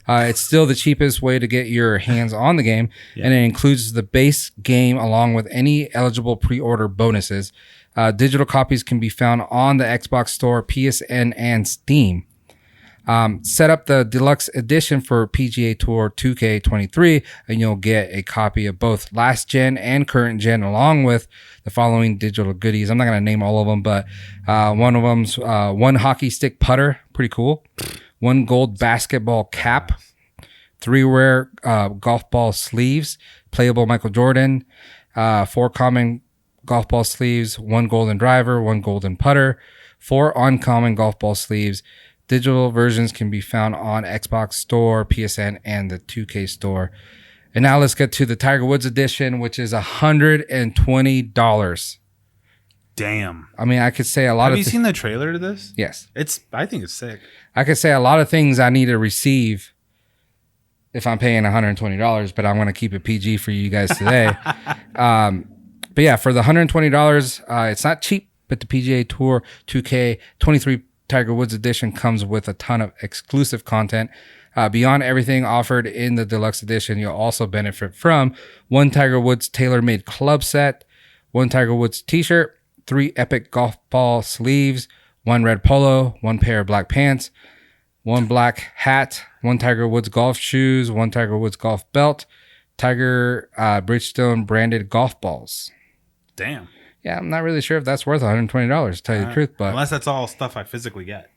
[SPEAKER 2] It's still the cheapest way to get your hands on the game. Yeah. And it includes the base game along with any eligible pre-order bonuses. Digital copies can be found on the Xbox Store, PSN, and Steam. Set up the deluxe edition for PGA Tour 2K23 and you'll get a copy of both last gen and current gen along with the following digital goodies. I'm not going to name all of them, but one of them's one hockey stick putter, pretty cool. 1 gold basketball cap, 3 rare golf ball sleeves, playable Michael Jordan, 4 common golf ball sleeves, 1 golden driver, 1 golden putter, 4 uncommon golf ball sleeves. Digital versions can be found on Xbox Store, PSN, and the 2K Store. And now let's get to the Tiger Woods edition, which is $120.
[SPEAKER 3] Damn.
[SPEAKER 2] I mean, I could say a lot
[SPEAKER 3] Have
[SPEAKER 2] of...
[SPEAKER 3] you seen the trailer to this?
[SPEAKER 2] Yes.
[SPEAKER 3] I think it's sick.
[SPEAKER 2] I could say a lot of things I need to receive if I'm paying $120, but I'm going to keep it PG for you guys today. But yeah, for the $120, it's not cheap, but the PGA Tour 2K23 Tiger Woods edition comes with a ton of exclusive content. Beyond everything offered in the deluxe edition, you'll also benefit from 1 Tiger Woods tailor-made club set, 1 Tiger Woods t-shirt, 3 epic golf ball sleeves, 1 red polo, 1 pair of black pants, 1 black hat, 1 Tiger Woods golf shoes, 1 Tiger Woods golf belt, Tiger Bridgestone branded golf balls.
[SPEAKER 3] Damn.
[SPEAKER 2] Yeah, I'm not really sure if that's worth $120, to tell you the truth, but
[SPEAKER 3] unless that's all stuff I physically get.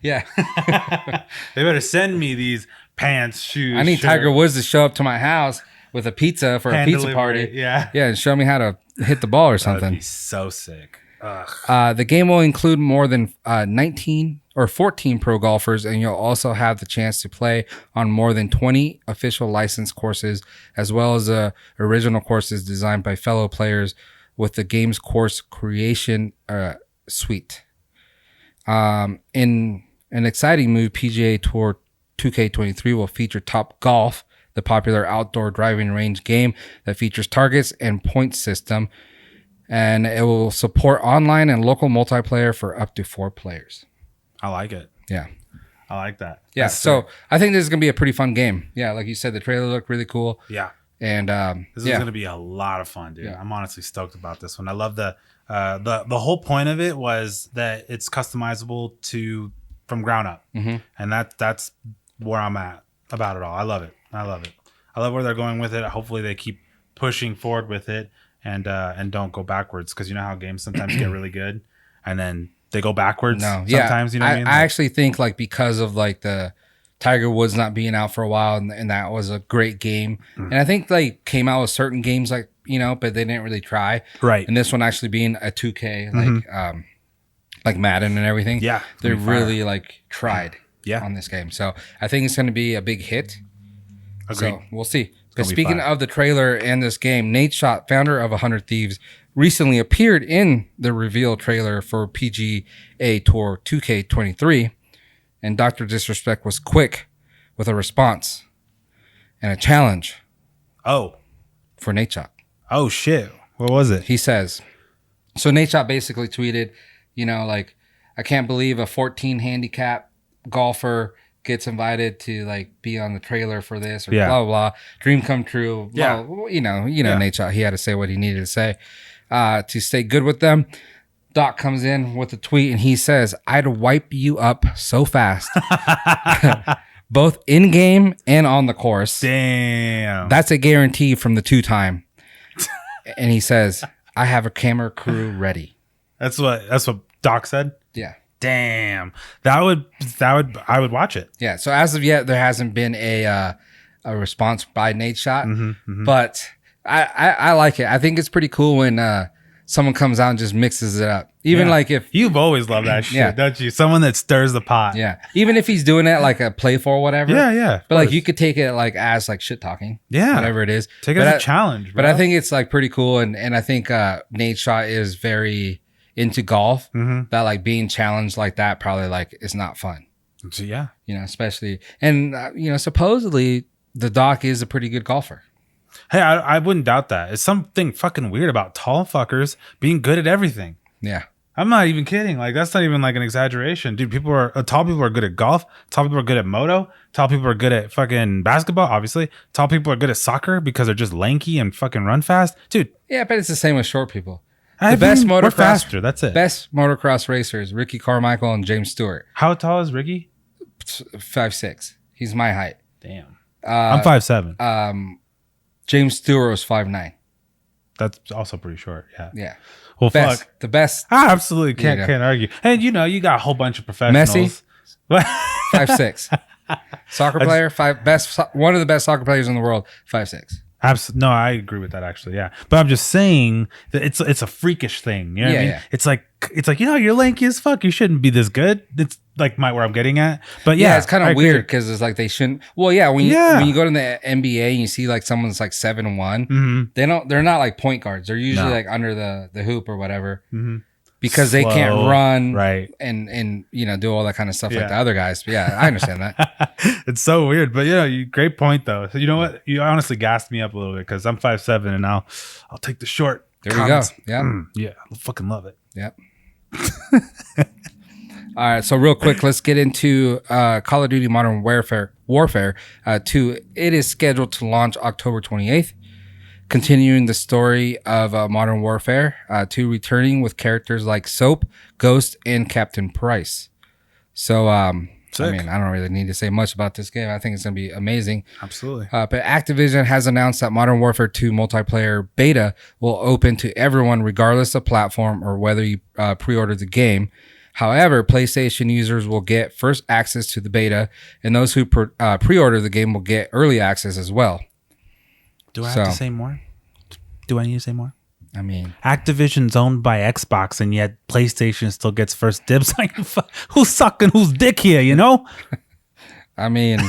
[SPEAKER 2] yeah.
[SPEAKER 3] They better send me these pants, shoes.
[SPEAKER 2] I need
[SPEAKER 3] shirt.
[SPEAKER 2] Tiger Woods to show up to my house with a pizza for
[SPEAKER 3] Hand
[SPEAKER 2] a pizza
[SPEAKER 3] delivery,
[SPEAKER 2] party.
[SPEAKER 3] Yeah.
[SPEAKER 2] Yeah, and show me how to hit the ball or
[SPEAKER 3] That'd
[SPEAKER 2] something.
[SPEAKER 3] be so sick. Ugh.
[SPEAKER 2] The game will include more than 19 or 14 pro golfers, and you'll also have the chance to play on more than 20 official licensed courses, as well as original courses designed by fellow players with the game's course creation suite. In an exciting move, PGA Tour 2K23 will feature Top Golf, the popular outdoor driving range game that features targets and points system, and it will support online and local multiplayer for up to 4 players.
[SPEAKER 3] I like it.
[SPEAKER 2] Yeah.
[SPEAKER 3] I like that.
[SPEAKER 2] Yeah.
[SPEAKER 3] That's
[SPEAKER 2] So
[SPEAKER 3] sick.
[SPEAKER 2] I think this is going to be a pretty fun game. Yeah. Like you said, the trailer looked really cool.
[SPEAKER 3] Yeah.
[SPEAKER 2] And
[SPEAKER 3] This is going to be a lot of fun, dude.
[SPEAKER 2] Yeah.
[SPEAKER 3] I'm honestly stoked about this one. I love the whole point of it was that it's customizable from ground up.
[SPEAKER 2] Mhm.
[SPEAKER 3] And that's where I'm at about it all. I love it. I love where they're going with it. Hopefully they keep pushing forward with it and don't go backwards, because you know how games sometimes get really good and then they go backwards. Sometimes, you know what I mean?
[SPEAKER 2] I actually think like because of like the Tiger Woods not being out for a while, and that was a great game. And I think they came out with certain games like, you know, but they didn't really try.
[SPEAKER 3] Right.
[SPEAKER 2] And this one actually being a 2K, like Madden and everything.
[SPEAKER 3] Yeah.
[SPEAKER 2] They
[SPEAKER 3] Pretty fire.
[SPEAKER 2] really like tried on this game. So I think it's going to be a big hit.
[SPEAKER 3] Agreed.
[SPEAKER 2] So we'll see. But
[SPEAKER 3] gonna be
[SPEAKER 2] speaking
[SPEAKER 3] fire.
[SPEAKER 2] of the trailer and this game, Nate Schott, founder of 100 Thieves, recently appeared in the reveal trailer for PGA Tour 2K23, and Dr. Disrespect was quick with a response and a challenge
[SPEAKER 3] Oh
[SPEAKER 2] for Nate Schott.
[SPEAKER 3] Oh shit. What was it?
[SPEAKER 2] He says, so Nate Schott basically tweeted, you know, like, I can't believe a 14 handicap golfer gets invited to like be on the trailer for this or blah, blah, blah. Dream come true.
[SPEAKER 3] Yeah.
[SPEAKER 2] Blah, you know, Nate Schott, he had to say what he needed to say to stay good with them. Doc comes in with a tweet and he says, I'd wipe you up so fast, both in game and on the course.
[SPEAKER 3] Damn.
[SPEAKER 2] That's a guarantee from the 2-time. And he says, I have a camera crew ready.
[SPEAKER 3] That's what Doc said.
[SPEAKER 2] Yeah.
[SPEAKER 3] Damn. I would watch it.
[SPEAKER 2] Yeah. So as of yet, there hasn't been a response by Nate Schott, but I like it. I think it's pretty cool when someone comes out and just mixes it up. Even like if
[SPEAKER 3] you've always loved that shit, don't you? Someone that stirs the pot.
[SPEAKER 2] even if he's doing it like a playful or whatever.
[SPEAKER 3] Yeah.
[SPEAKER 2] But like you could take it like as like shit talking.
[SPEAKER 3] Yeah.
[SPEAKER 2] Whatever it is.
[SPEAKER 3] Take it as a challenge. Bro.
[SPEAKER 2] But I think it's like pretty cool, and I think Nate Schott is very into golf. That like being challenged like that probably like is not fun.
[SPEAKER 3] So, yeah.
[SPEAKER 2] You know, especially and you know, supposedly the Doc is a pretty good golfer.
[SPEAKER 3] Hey, I wouldn't doubt that. It's something fucking weird about tall fuckers being good at everything.
[SPEAKER 2] Yeah.
[SPEAKER 3] I'm not even kidding. Like, that's not even like an exaggeration. Dude, tall people are good at golf. Tall people are good at moto. Tall people are good at fucking basketball, obviously. Tall people are good at soccer because they're just lanky and fucking run fast. Dude.
[SPEAKER 2] Yeah, but it's the same with short people.
[SPEAKER 3] We're faster. That's it.
[SPEAKER 2] Best motocross racers, Ricky Carmichael and James Stewart.
[SPEAKER 3] How tall is Ricky?
[SPEAKER 2] 5'6". He's my height.
[SPEAKER 3] Damn. I'm 5'7".
[SPEAKER 2] James Stewart was 5'9".
[SPEAKER 3] That's also pretty short. Yeah.
[SPEAKER 2] Yeah.
[SPEAKER 3] Well,
[SPEAKER 2] Best,
[SPEAKER 3] fuck.
[SPEAKER 2] the best.
[SPEAKER 3] I absolutely
[SPEAKER 2] There you
[SPEAKER 3] can't argue. And you know, you got a whole bunch of professionals.
[SPEAKER 2] Messi? 5'6". Soccer player, one of the best soccer players in the world, 5'6".
[SPEAKER 3] No, I agree with that actually. Yeah, but I'm just saying that it's a freakish thing. You know what I mean?
[SPEAKER 2] Yeah.
[SPEAKER 3] It's like you're lanky as fuck. You shouldn't be this good. It's like where I'm getting at. But
[SPEAKER 2] Yeah, it's kind of weird because it's like they shouldn't. Well, yeah, when you go to the NBA and you see like someone's like 7'1", they're not like point guards. They're usually like under the hoop or whatever. Because they can't run and do all that kind of stuff like the other guys. But yeah, I understand that.
[SPEAKER 3] It's so weird, but great point though. So you know what? You honestly gassed me up a little bit because I'm 5'7" and I'll take the short.
[SPEAKER 2] There
[SPEAKER 3] comments.
[SPEAKER 2] we go. Yeah,
[SPEAKER 3] I fucking love it.
[SPEAKER 2] Yep. All right, so real quick, let's get into Call of Duty Modern Warfare 2. It is scheduled to launch October 28th. Continuing the story of Modern Warfare 2, returning with characters like Soap, Ghost, and Captain Price. So, I mean, I don't really need to say much about this game. I think it's going to be amazing.
[SPEAKER 3] Absolutely.
[SPEAKER 2] But Activision has announced that Modern Warfare 2 multiplayer beta will open to everyone regardless of platform or whether you pre-order the game. However, PlayStation users will get first access to the beta, and those who pre-order the game will get early access as well.
[SPEAKER 3] Do I have to say more? Do I need to say more?
[SPEAKER 2] I mean,
[SPEAKER 3] Activision's owned by Xbox, and yet PlayStation still gets first dibs. Like, who's sucking whose dick here, you know?
[SPEAKER 2] I mean,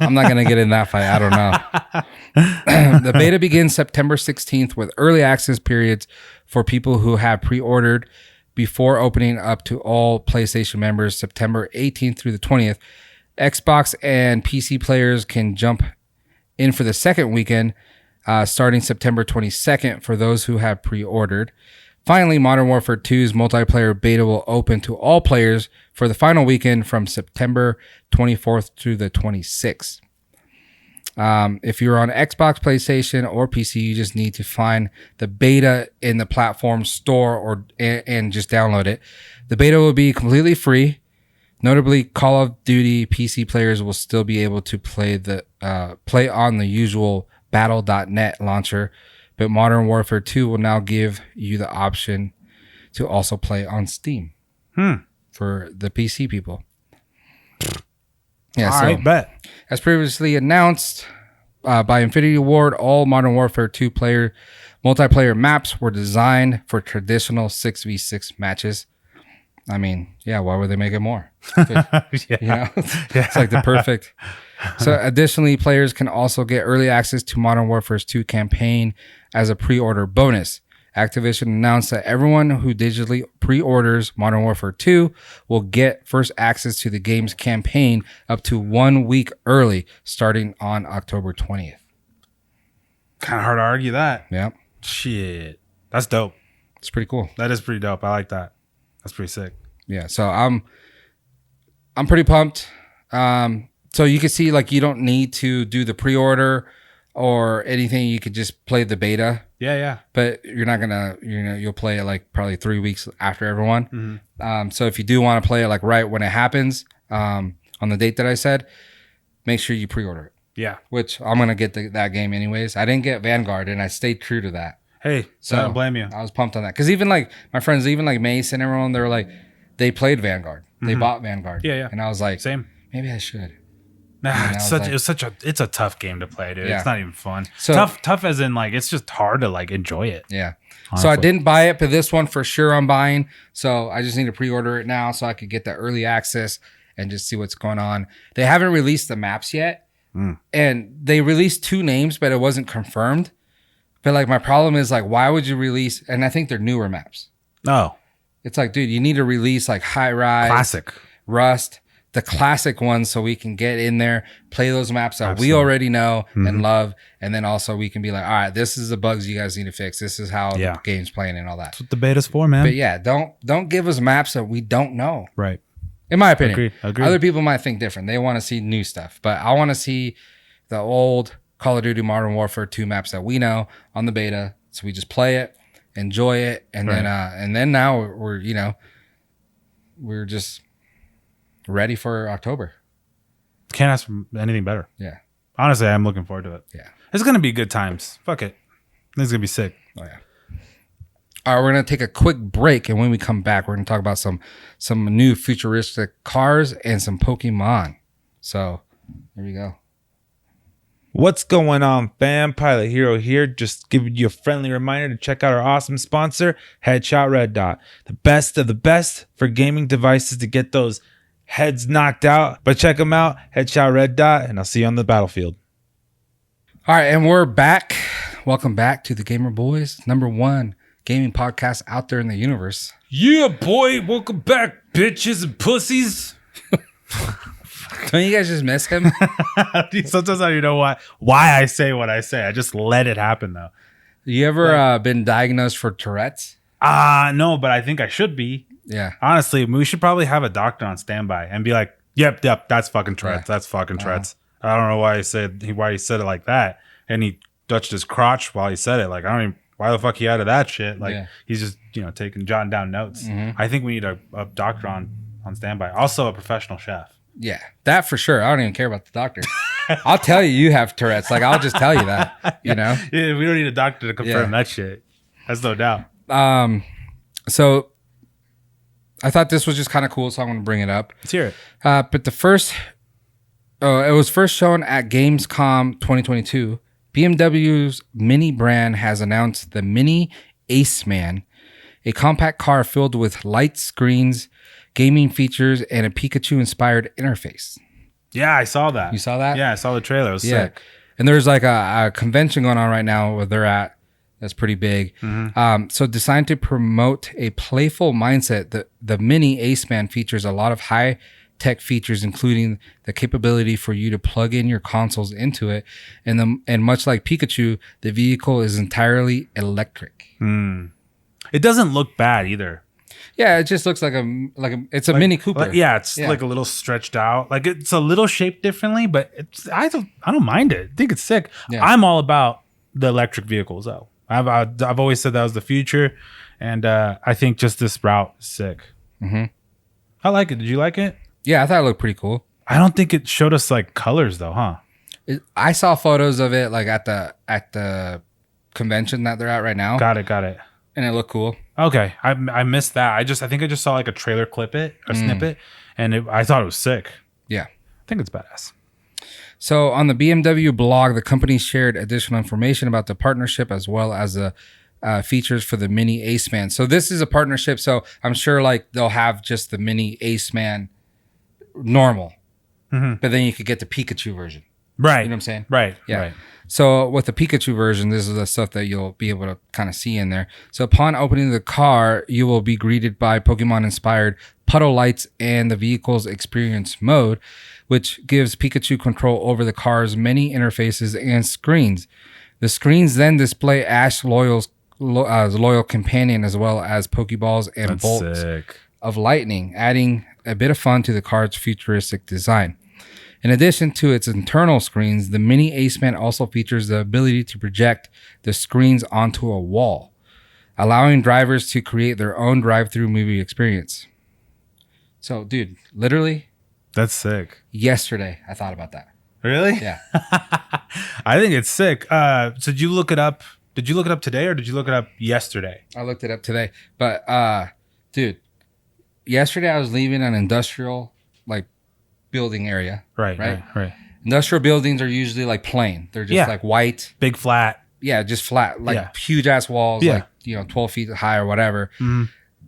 [SPEAKER 2] I'm not going to get in that fight. I don't know. The beta begins September 16th with early access periods for people who have pre-ordered before opening up to all PlayStation members September 18th through the 20th. Xbox and PC players can jump in for the second weekend, starting September 22nd for those who have pre-ordered. Finally, Modern Warfare 2's multiplayer beta will open to all players for the final weekend from September 24th through the 26th. If you're on Xbox, PlayStation, or PC, you just need to find the beta in the platform store and just download it. The beta will be completely free. Notably, Call of Duty PC players will still be able to play on the usual Battle.net launcher, but Modern Warfare 2 will now give you the option to also play on Steam for the PC people. Yeah,
[SPEAKER 3] all right, bet.
[SPEAKER 2] As previously announced by Infinity Ward, all Modern Warfare 2 multiplayer maps were designed for traditional 6v6 matches. I mean, yeah, why would they make it more? It's like the perfect. So additionally, players can also get early access to Modern Warfare 2 campaign as a pre-order bonus. Activision announced that everyone who digitally pre-orders Modern Warfare 2 will get first access to the game's campaign up to 1 week early, starting on October 20th.
[SPEAKER 3] Kind of hard to argue that.
[SPEAKER 2] Yep.
[SPEAKER 3] Shit. That's dope.
[SPEAKER 2] It's pretty cool.
[SPEAKER 3] That is pretty dope. I like that. That's pretty sick.
[SPEAKER 2] Yeah, so I'm pretty pumped. So you can see, like, you don't need to do the pre-order or anything. You could just play the beta.
[SPEAKER 3] Yeah.
[SPEAKER 2] But you're not gonna, you'll play it like probably 3 weeks after everyone. So if you do want to play it like right when it happens, on the date that I said, make sure you pre-order it.
[SPEAKER 3] Yeah.
[SPEAKER 2] Which I'm gonna get that game anyways. I didn't get Vanguard, and I stayed true to that.
[SPEAKER 3] Hey, so I don't blame you.
[SPEAKER 2] I was pumped on that because even like my friends, even like Mace and everyone, they were like, they played Vanguard. They bought Vanguard.
[SPEAKER 3] Yeah.
[SPEAKER 2] And I was like,
[SPEAKER 3] same.
[SPEAKER 2] Maybe I should.
[SPEAKER 3] Nah, it's a tough game to play, dude.
[SPEAKER 2] Yeah.
[SPEAKER 3] It's not even fun.
[SPEAKER 2] So,
[SPEAKER 3] tough as in like it's just hard to like enjoy it.
[SPEAKER 2] Yeah.
[SPEAKER 3] Honestly.
[SPEAKER 2] So I didn't buy it, but this one for sure I'm buying. So I just need to pre-order it now so I could get the early access and just see what's going on. They haven't released the maps yet. And they released 2 names, but it wasn't confirmed. But like my problem is like, why would you release? And I think they're newer maps.
[SPEAKER 3] Oh,
[SPEAKER 2] it's like, dude, you need to release like High Rise,
[SPEAKER 3] Classic,
[SPEAKER 2] Rust, the classic ones, so we can get in there, play those maps that we already know and love, and then also we can be like, all right, this is the bugs you guys need to fix. This is how the game's playing and all that.
[SPEAKER 3] That's what the beta's for, man.
[SPEAKER 2] But yeah, don't give us maps that we don't know.
[SPEAKER 3] Right.
[SPEAKER 2] In my opinion.
[SPEAKER 3] Agreed.
[SPEAKER 2] Other people might think different. They want to see new stuff, but I want to see the old Call of Duty Modern Warfare 2 maps that we know on the beta. So we just play it, enjoy it, and then now we're just ready for October.
[SPEAKER 3] Can't ask for anything better.
[SPEAKER 2] Yeah.
[SPEAKER 3] Honestly, I'm looking forward to it.
[SPEAKER 2] Yeah.
[SPEAKER 3] It's gonna be good times. Fuck it. This is gonna be sick.
[SPEAKER 2] Oh yeah. All right, we're gonna take a quick break, and when we come back, we're gonna talk about some new futuristic cars and some Pokemon. So there we go.
[SPEAKER 3] What's going on, fam? Pilot Hero here. Just giving you a friendly reminder to check out our awesome sponsor, Headshot Red Dot. The best of the best for gaming devices to get those heads knocked out. But check them out, Headshot Red Dot, and I'll see you on the battlefield.
[SPEAKER 2] All right, and we're back. Welcome back to the Gamer Boys, #1 gaming podcast out there in the universe.
[SPEAKER 3] Yeah, boy. Welcome back, bitches and pussies.
[SPEAKER 2] Don't you guys just miss him?
[SPEAKER 3] Sometimes I don't know why I say what I say. I just let it happen, though.
[SPEAKER 2] You ever been diagnosed for Tourette's?
[SPEAKER 3] No, but I think I should be.
[SPEAKER 2] Yeah.
[SPEAKER 3] Honestly, we should probably have a doctor on standby and be like, yep, that's fucking Tourette's. That's fucking Tourette's. I don't know why he said it like that. And he touched his crotch while he said it. Like, I don't even, why the fuck he out of that shit? Like, he's just, jotting down notes. Mm-hmm. I think we need a doctor on standby. Also a professional chef.
[SPEAKER 2] Yeah, that for sure. I don't even care about the doctor. I'll tell you have Tourette's. Like, I'll just tell you that, Yeah,
[SPEAKER 3] we don't need a doctor to confirm that shit. That's no doubt.
[SPEAKER 2] So I thought this was just kind of cool, so I'm going to bring it up.
[SPEAKER 3] Let's hear it.
[SPEAKER 2] But it was first shown at Gamescom 2022. BMW's Mini brand has announced the Mini Aceman, a compact car filled with light screens, gaming features, and a Pikachu-inspired interface.
[SPEAKER 3] Yeah, I saw that.
[SPEAKER 2] You saw that?
[SPEAKER 3] Yeah, I saw the trailer. It was sick.
[SPEAKER 2] And there's like a convention going on right now where they're at. That's pretty big. Mm-hmm. So designed to promote a playful mindset, the Mini Aceman features a lot of high-tech features, including the capability for you to plug in your consoles into it. And much like Pikachu, the vehicle is entirely electric.
[SPEAKER 3] It doesn't look bad either.
[SPEAKER 2] Yeah, it just looks like it's a Mini Cooper.
[SPEAKER 3] It's like a little stretched out. Like it's a little shaped differently, but I don't mind it. I think it's sick. Yeah. I'm all about the electric vehicles though. I've always said that was the future, and I think just this route is sick. Mm-hmm. I like it. Did you like it?
[SPEAKER 2] Yeah, I thought it looked pretty cool.
[SPEAKER 3] I don't think it showed us like colors though, huh?
[SPEAKER 2] I saw photos of it like at the convention that they're at right now.
[SPEAKER 3] Got it.
[SPEAKER 2] And it looked cool.
[SPEAKER 3] Okay, I missed that. I think I just saw like a trailer snippet, and I thought it was sick.
[SPEAKER 2] Yeah,
[SPEAKER 3] I think it's badass.
[SPEAKER 2] So on the BMW blog, the company shared additional information about the partnership as well as the features for the Mini Aceman. So this is a partnership. So I'm sure like they'll have just the Mini Aceman normal, but then you could get the Pikachu version.
[SPEAKER 3] Right.
[SPEAKER 2] You know what I'm saying?
[SPEAKER 3] Right.
[SPEAKER 2] Yeah.
[SPEAKER 3] Right.
[SPEAKER 2] So with the Pikachu version, this is the stuff that you'll be able to kind of see in there. So upon opening the car, you will be greeted by Pokemon-inspired puddle lights and the vehicle's experience mode, which gives Pikachu control over the car's many interfaces and screens. The screens then display Ash loyal companion as well as Pokeballs and bolts of lightning, adding a bit of fun to the car's futuristic design. In addition to its internal screens, the Mini Aceman also features the ability to project the screens onto a wall, allowing drivers to create their own drive-through movie experience. So, dude, literally,
[SPEAKER 3] that's sick.
[SPEAKER 2] Yesterday, I thought about that.
[SPEAKER 3] Really?
[SPEAKER 2] Yeah.
[SPEAKER 3] I think it's sick. So did you look it up? Did you look it up today or did you look it up yesterday?
[SPEAKER 2] I looked it up today. But, dude, yesterday I was leaving an industrial, building area. Right. Industrial buildings are usually like plain. They're just like white.
[SPEAKER 3] Big flat.
[SPEAKER 2] Yeah, just flat. Huge ass walls, 12 feet high or whatever. Mm-hmm.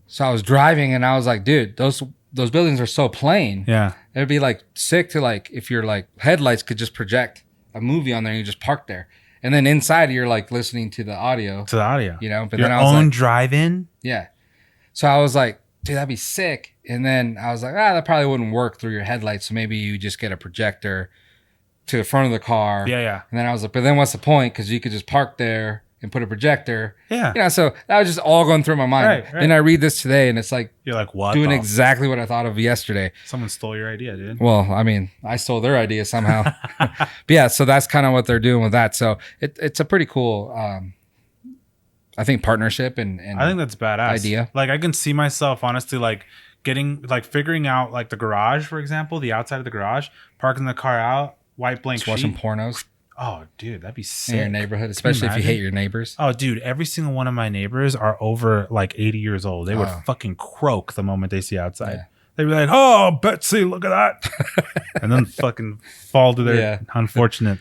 [SPEAKER 2] So I was driving and I was like, dude, those buildings are so plain. Yeah. It'd be like sick to like if your like headlights could just project a movie on there and you just park there. And then inside you're like listening to the audio. But
[SPEAKER 3] your
[SPEAKER 2] then I was
[SPEAKER 3] own
[SPEAKER 2] like,
[SPEAKER 3] drive-in?
[SPEAKER 2] Yeah. So I was like, dude, that'd be sick. And then I was like, that probably wouldn't work through your headlights. So maybe you just get a projector to the front of the car. Yeah. And then I was like, but then what's the point? Because you could just park there and put a projector. Yeah. So that was just all going through my mind. Right. Then I read this today and it's like,
[SPEAKER 3] you're like, what?
[SPEAKER 2] Doing exactly what I thought of yesterday.
[SPEAKER 3] Someone stole your idea, dude.
[SPEAKER 2] Well, I mean, I stole their idea somehow. But yeah, so that's kind of what they're doing with that. So it's a pretty cool, I think, partnership and
[SPEAKER 3] I think that's badass
[SPEAKER 2] idea.
[SPEAKER 3] Like I can see myself honestly figuring out like the garage, for example, the outside of the garage, parking the car out, white blank sheet.
[SPEAKER 2] Watching pornos.
[SPEAKER 3] Oh, dude, that'd be sick.
[SPEAKER 2] In your neighborhood, especially if you hate your neighbors.
[SPEAKER 3] Oh, dude, every single one of my neighbors are over like 80 years old. They would fucking croak the moment they see outside. Yeah. they'd be like, "Oh, Betsy, look at that," and then fucking fall to their unfortunate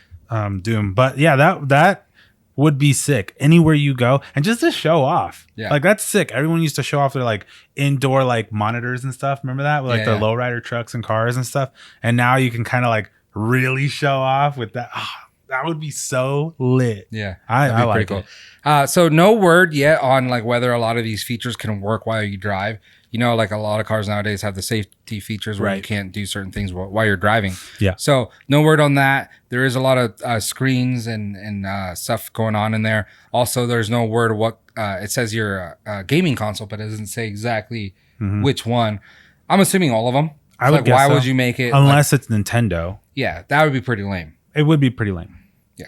[SPEAKER 3] doom. But yeah, that would be sick anywhere you go, and just to show off. Yeah, like that's sick. Everyone used to show off their like indoor like monitors and stuff. Remember that with like the lowrider trucks and cars and stuff. And now you can kind of like really show off with that. Oh, that would be so lit. Yeah, I like it.
[SPEAKER 2] Cool. So no word yet on like whether a lot of these features can work while you drive. You know, like a lot of cars nowadays have the safety features where you can't do certain things while you're driving. Yeah. So no word on that. There is a lot of screens and stuff going on in there. Also, there's no word what it says your gaming console, but it doesn't say exactly which one. I'm assuming all of them.
[SPEAKER 3] I would guess
[SPEAKER 2] why
[SPEAKER 3] so.
[SPEAKER 2] would you make it
[SPEAKER 3] unless it's Nintendo?
[SPEAKER 2] Yeah, that would be pretty lame.
[SPEAKER 3] It would be pretty lame.
[SPEAKER 2] Yeah,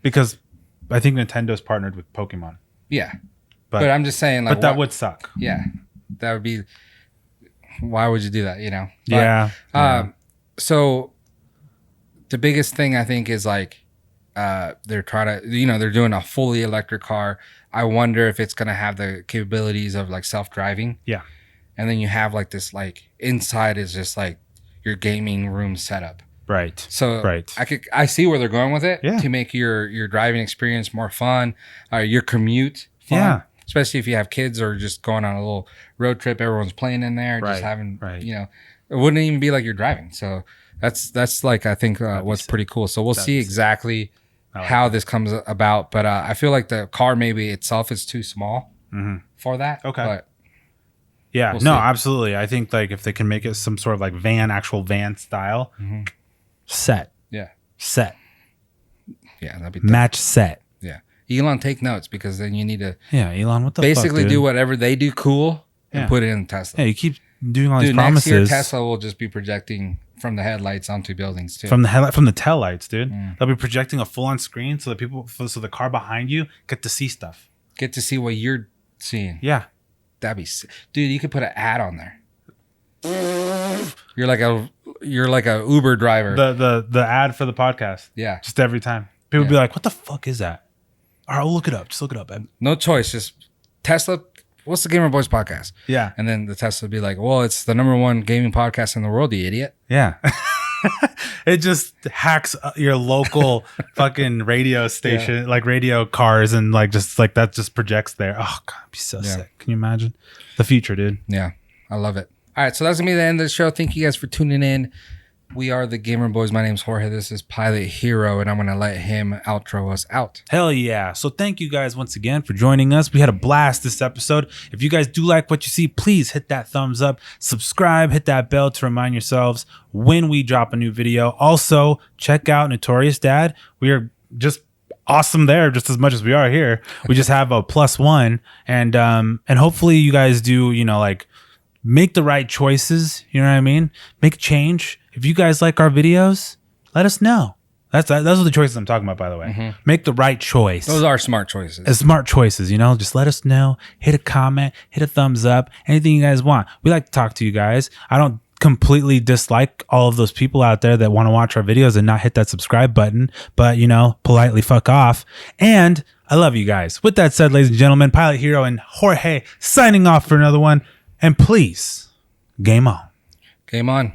[SPEAKER 3] because I think Nintendo's partnered with Pokemon.
[SPEAKER 2] Yeah, but I'm just saying, like,
[SPEAKER 3] but that would suck.
[SPEAKER 2] Yeah, that would be. Why would you do that? You know? But,
[SPEAKER 3] yeah.
[SPEAKER 2] So the biggest thing I think is like they're trying to, they're doing a fully electric car. I wonder if it's gonna have the capabilities of like self-driving.
[SPEAKER 3] Yeah.
[SPEAKER 2] And then you have like this, like inside is just like your gaming room setup.
[SPEAKER 3] Right.
[SPEAKER 2] So I see where they're going with it to make your driving experience more fun, your commute fun. Yeah. Especially if you have kids or just going on a little road trip, everyone's playing in there, just having, it wouldn't even be like you're driving. So that's like, I think what's pretty cool. So we'll see exactly how this comes about. But I feel like the car maybe itself is too small for that. Okay. But
[SPEAKER 3] yeah, no, absolutely. I think like if they can make it some sort of like actual van style, set. Yeah. Set.
[SPEAKER 2] Yeah, that'd be
[SPEAKER 3] match set.
[SPEAKER 2] Yeah. Elon, take notes because then you need to
[SPEAKER 3] Elon, what the
[SPEAKER 2] basically
[SPEAKER 3] fuck,
[SPEAKER 2] do whatever they do cool and put it in Tesla.
[SPEAKER 3] Yeah, you keep doing all these promises.
[SPEAKER 2] Next year Tesla will just be projecting from the headlights onto buildings too.
[SPEAKER 3] From the tail lights, dude. They'll be projecting a full-on screen so that so the car behind you get to see stuff.
[SPEAKER 2] Get to see what you're seeing.
[SPEAKER 3] Yeah.
[SPEAKER 2] That'd be dude, you could put an ad on there. You're like a Uber driver.
[SPEAKER 3] The ad for the podcast.
[SPEAKER 2] Yeah.
[SPEAKER 3] Just every time. People would be like, what the fuck is that? All right, we'll look it up. Just look it up, man.
[SPEAKER 2] No choice. Just Tesla. What's the Gamer Boyz Podcast?
[SPEAKER 3] Yeah.
[SPEAKER 2] And then the Tesla would be like, well, it's the #1 gaming podcast in the world, you idiot.
[SPEAKER 3] Yeah. It just hacks your local fucking radio station, like radio cars, and like just like that just projects there. Oh god, it'd be so sick. Can you imagine the future, dude?
[SPEAKER 2] Yeah, I love it. All right, so that's gonna be the end of the show. Thank you guys for tuning in. We are the Gamer Boyz. My name's Jorge. This is Pilot Hero, and I'm going to let him outro us out.
[SPEAKER 3] Hell yeah. So thank you guys once again for joining us. We had a blast this episode. If you guys do like what you see, please hit that thumbs up, subscribe, hit that bell to remind yourselves when we drop a new video. Also, check out Notorious Dad. We are just awesome there just as much as we are here. We just have a +1, and hopefully you guys do, like make the right choices. You know what I mean? Make a change. If you guys like our videos, let us know. Those are the choices I'm talking about, by the way. Mm-hmm. Make the right choice.
[SPEAKER 2] Those are smart choices.
[SPEAKER 3] Smart choices, just let us know. Hit a comment, hit a thumbs up, anything you guys want. We like to talk to you guys. I don't completely dislike all of those people out there that want to watch our videos and not hit that subscribe button, but politely fuck off. And I love you guys. With that said, ladies and gentlemen, Pilot Hero and Jorge signing off for another one. And please, game on.
[SPEAKER 2] Game on.